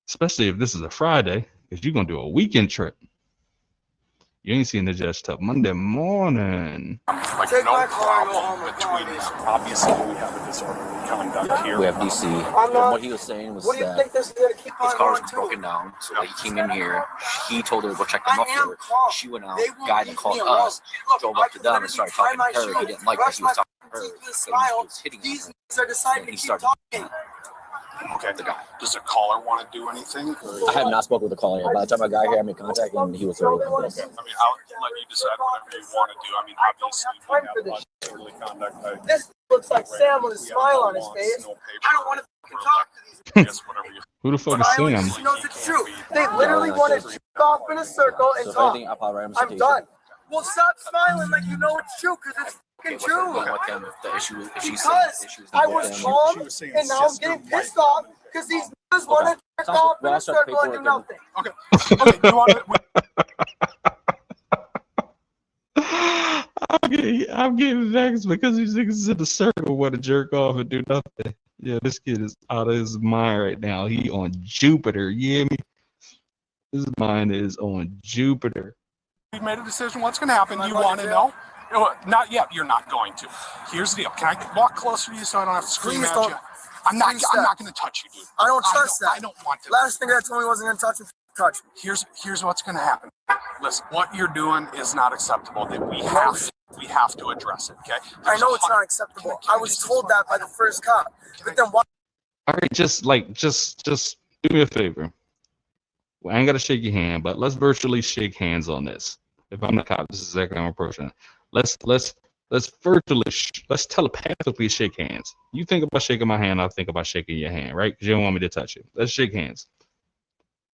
especially if this is a Friday, because you're going to do a weekend trip. You ain't seen the judge till Monday morning. Like no problem between us. Obviously, we have a disorderly conduct here. We have DC. And what he was saying was that this is going to keep his car was broken down, so he came in here. He told her to go check the muffler. She went out. Guy that called us drove up to them and started talking to her. He didn't like that he was talking to her, so he was hitting her. And he started. Okay. Does the caller want to do anything? I have not spoken with the caller yet. By the time I got here, I made contact and he was already like this. I mean, I'll let you decide whatever you want to do. I mean, obviously, we have a lot of disorderly conduct. This looks like Sam with a smile on his face. I don't want to talk to these Yes, whatever you. Who the fuck But is I Sam? she knows it's true. They literally want to jerk off in a circle and So if talk. anything, I'll probably I'm done. Well, stop smiling like you know it's true, because it's fucking true. The issue is, if she's Because I was calm, and now I'm getting pissed off because these niggas want to jerk off in a circle and do nothing. Okay. Okay. You want to? I'm getting vexed because these niggas in the circle want to jerk off and do nothing. Yeah, this kid is out of his mind right now. He on Jupiter. You hear me? His mind is on Jupiter. We've made a decision. What's going to happen? You want to know? Not yet. You're not going to. Here's the deal. Can I walk closer to you so I don't have to scream Please at don't. you? I'm not going to touch you, dude. I don't trust that. I don't want to. Last thing I told me wasn't going to touch me. Here's what's going to happen. Listen, what you're doing is not acceptable. That we have to address it. Okay? I know it's not acceptable. I was told that by the first cop. But then why? All right, just do me a favor. Well, I ain't gotta shake your hand, but let's virtually shake hands on this. If I'm the cop, this is exactly how I'm approaching it. Let's virtually, let's telepathically shake hands. You think about shaking my hand, I'll think about shaking your hand, right? Because you don't want me to touch it. Let's shake hands.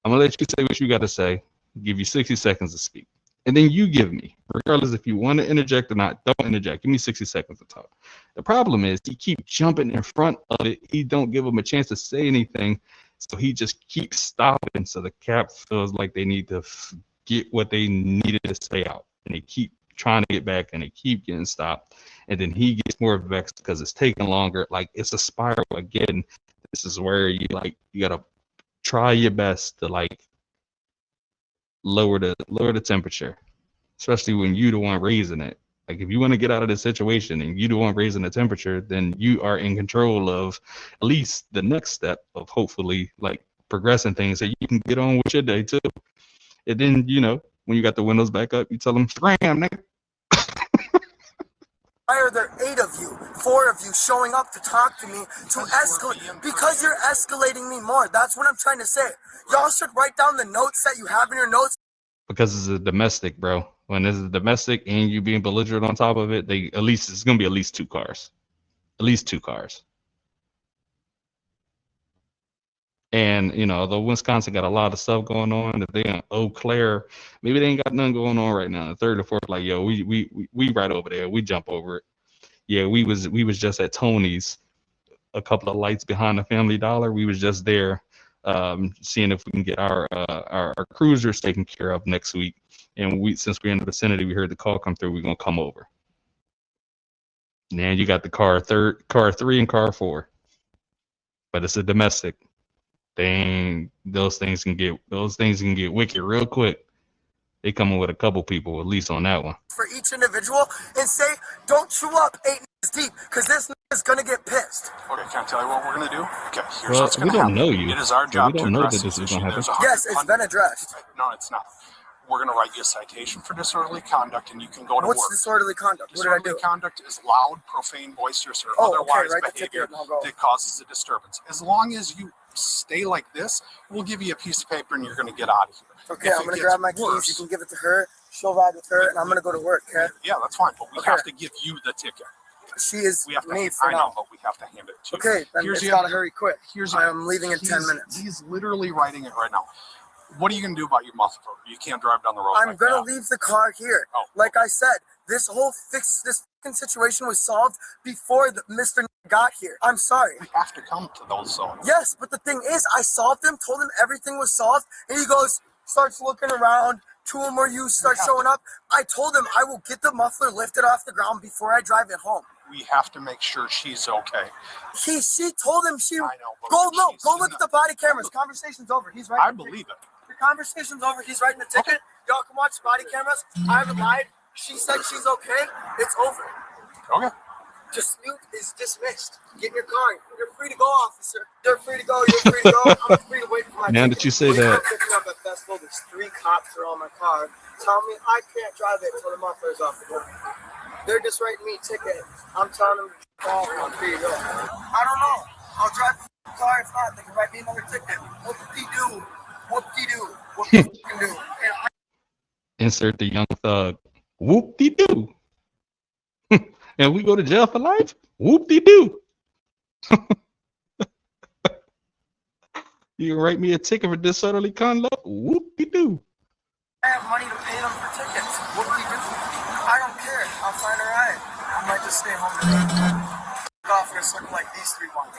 I'm gonna let you say what you got to say. Give you 60 seconds to speak, and then you give me, regardless if you want to interject or not. Don't interject. Give me 60 seconds to talk. The problem is he keeps jumping in front of it. He don't give him a chance to say anything. So he just keeps stopping. So the cap feels like they need to get what they needed to say out. And they keep trying to get back and they keep getting stopped. And then he gets more vexed because it's taking longer. Like it's a spiral again. This is where you got to try your best to lower the temperature, especially when you the one raising it. Like if you want to get out of this situation and you the one raising the temperature, then you are in control of at least the next step of hopefully progressing things so you can get on with your day too. And then, when you got the windows back up, you tell them, scram, nigga. Why are there 8 of you, 4 of you showing up to talk to me to escalate? Because you're escalating me more. That's what I'm trying to say. Y'all should write down the notes that you have in your notes. Because it's a domestic, bro. When this is domestic and you being belligerent on top of it, it's gonna be at least 2 cars. At least 2 cars. And although Wisconsin got a lot of stuff going on, if they in Eau Claire, maybe they ain't got nothing going on right now. The 3rd or 4th, like, yo, we right over there. We jump over it. Yeah, we was just at Tony's, a couple of lights behind the Family Dollar. We was just there, seeing if we can get our cruisers taken care of next week. And since we're in the vicinity, we heard the call come through. We're gonna come over. Now you got the car 3 and car 4, but it's a domestic. Those things can get wicked real quick. They coming with a couple people at least on that one. For each individual and say, don't chew up 8 niggas deep, because this nigga's gonna get pissed. Okay, can I tell you what we're gonna do? Okay, here's Well, what's we gonna don't happen. know you. It is our So job we to don't know address that this this is issue. gonna happen. Yes, it's been addressed. No, it's not. We're going to write you a citation for disorderly conduct, and you can go to What's work. disorderly conduct? What did I do? Disorderly conduct is loud, profane, boisterous, or Oh, okay, otherwise write the ticket behavior and I'll go. that causes a disturbance. As long as you stay like this, we'll give you a piece of paper and you're going to get out of here. Okay, If I'm it gonna gets grab my keys. worse- You can give it to her. She'll ride with her, and I'm gonna go to work. Okay? Yeah, that's fine, but we Okay. have to give you the ticket. She is We have to. me for I know, now. but we have to hand it to you. Okay, then Here's it's the gotta other- hurry quick. I'm leaving in 10 minutes. He's literally writing it right now. What are you going to do about your muffler? You can't drive down the road. I'm like gonna that. leave the car here. Oh. Like I said, this fucking situation was solved before Mr. got here. I'm sorry. We have to come to those zones. Yes, but the thing is, I solved him, told him everything was solved, and he starts looking around. 2 more you start showing up. I told him I will get the muffler lifted off the ground before I drive it home. We have to make sure she's okay. She told him she. I know, but Go she's look in at the body cameras. Conversation's over. He's right. I believe it. The conversation's over. He's writing the ticket. Y'all can watch the body cameras. I haven't lied. She said she's okay. It's over. Okay. Dispute is dismissed. Get in your car. You're free to go, officer. You're free to go. You're free to go. I'm free to wait for my Now ticket. that you say When that- I'm picking up at Festival, there's 3 cops are on my car. Tell me I can't drive it until the muffler's off the door. They're just writing me a ticket. I'm telling them to off. I'm free to go. I don't know. I'll drive car. If not, they can write me another ticket. Whoop-de-doo. Whoop-de-doo. Whoop-de-doo. And I Insert the Young Thug. Whoop-de-doo. And we go to jail for life? Whoop-de-doo. You can write me a ticket for disorderly conduct? Whoop-de-doo. have money to pay them for tickets. Whoop-de-doo. I don't care. I'll find a ride. I might just stay home today. Off in a circle like these three ones.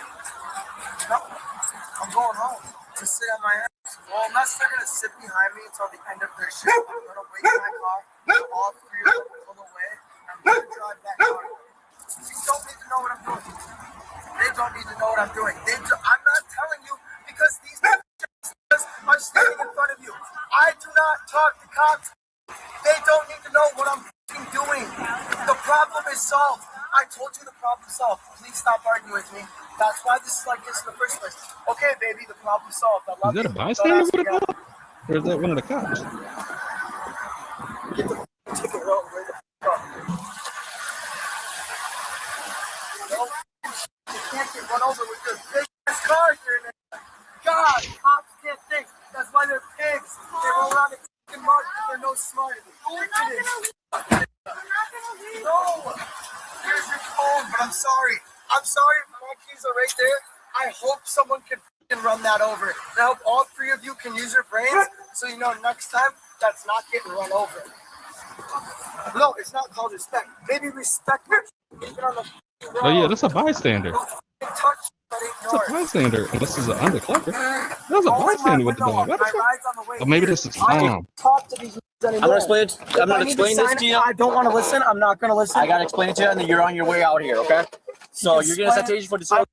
No, I'm going home to sit on my ass. Well, unless they're gonna sit behind me until the end of their shift, I'm gonna wait in my car. All three of them pull away. I'm gonna drive back home. They don't need to know what I'm doing. They don't need to know what I'm doing. I'm not telling you because these people are standing in front of you. I do not talk to cops. They don't need to know what I'm doing. The problem is solved. I told you the problem solved. Please stop arguing with me. That's why this is like this in the first place. Okay, baby, the problem solved. I love Is that a you. bystander with a gun? Or is that one of the cops? Get the ticket road. Where the fuck up? No, you can't get run over with your big ass car here. God, cops can't think. That's why they're pigs. They roll around in fucking mud because they're no smarter. No. Here's your phone, but I'm sorry. I'm sorry if my keys are right there. I hope someone can run that over. And I hope all three of you can use your brains so you know next time that's not getting run over. No, it's not called respect. Maybe respect on the road. Oh yeah, that's a bystander. Touch, That's a bystander. And this is an undercover. That's a bystander with the dog. What the fuck? Or maybe this is Tom. Talk to these I'm gonna explain it. I'm gonna explain this to you. I don't want to listen. I'm not gonna listen. I gotta explain it to you, and then you're on your way out here, okay? So you're getting a citation for disorder.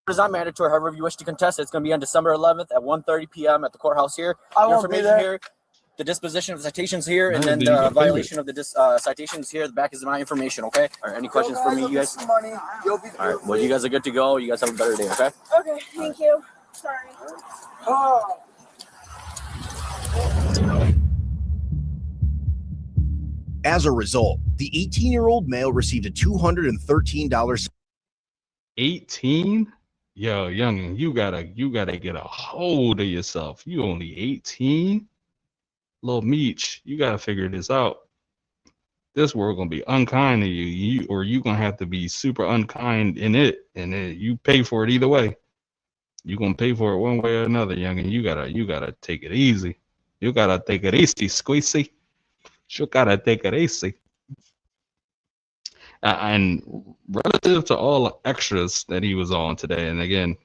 It's not mandatory. However, if you wish to contest it, it's going to be on December 11th at 1:30 p.m. at the courthouse here. I won't be there. Here, the disposition of the citations here, and then the violation of the citations here. The back is my information, okay? All right, any questions for me, you guys? Money. You'll be All right, well, you guys are good to go. You guys have a better day, okay? Okay, thank you. Sorry. Oh. As a result, the 18-year-old male received a $213. 18? Yo, youngin, you gotta get a hold of yourself. You only 18? Little Meech, you gotta figure this out. This world gonna be unkind to you, or you gonna have to be super unkind in it, and you pay for it either way. You gonna pay for it one way or another, youngin. You gotta take it easy. You gotta take it easy, squeezy. You gotta take it easy. And relative to all the extras that he was on today, and again,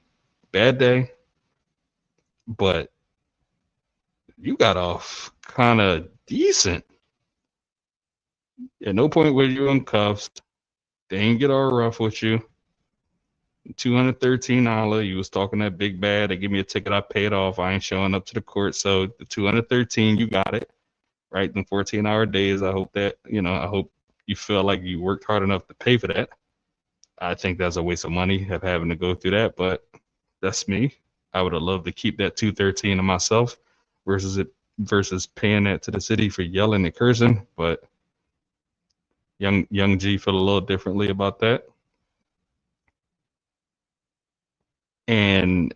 bad day, but you got off kind of decent. At no point were you in cuffs. They ain't get all rough with you. $213. You was talking that big bad. They give me a ticket. I paid off. I ain't showing up to the court. So the $213, you got it. Right? In 14-hour days. I hope that, I hope you feel like you worked hard enough to pay for that. I think that's a waste of money of having to go through that, but that's me. I would have loved to keep that $213 to myself versus paying that to the city for yelling and cursing. But young G felt a little differently about that. And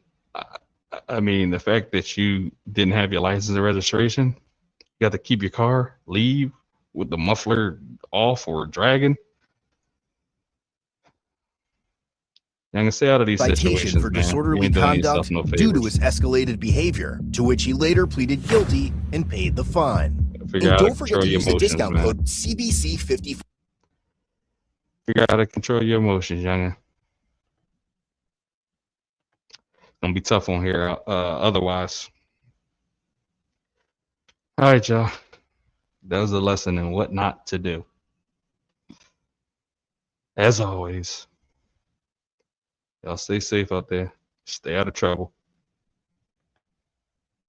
I mean, the fact that you didn't have your license and registration, you got to keep your car, leave with the muffler off or dragging. I'm gonna stay out of these Citation for disorderly conduct due to his escalated behavior, to which he later pleaded guilty and paid the fine. And don't forget to use the discount code CBC50. Figure out how to control your emotions, youngin. Gonna be tough on here otherwise. All right, y'all. That was a lesson in what not to do. As always, y'all stay safe out there. Stay out of trouble.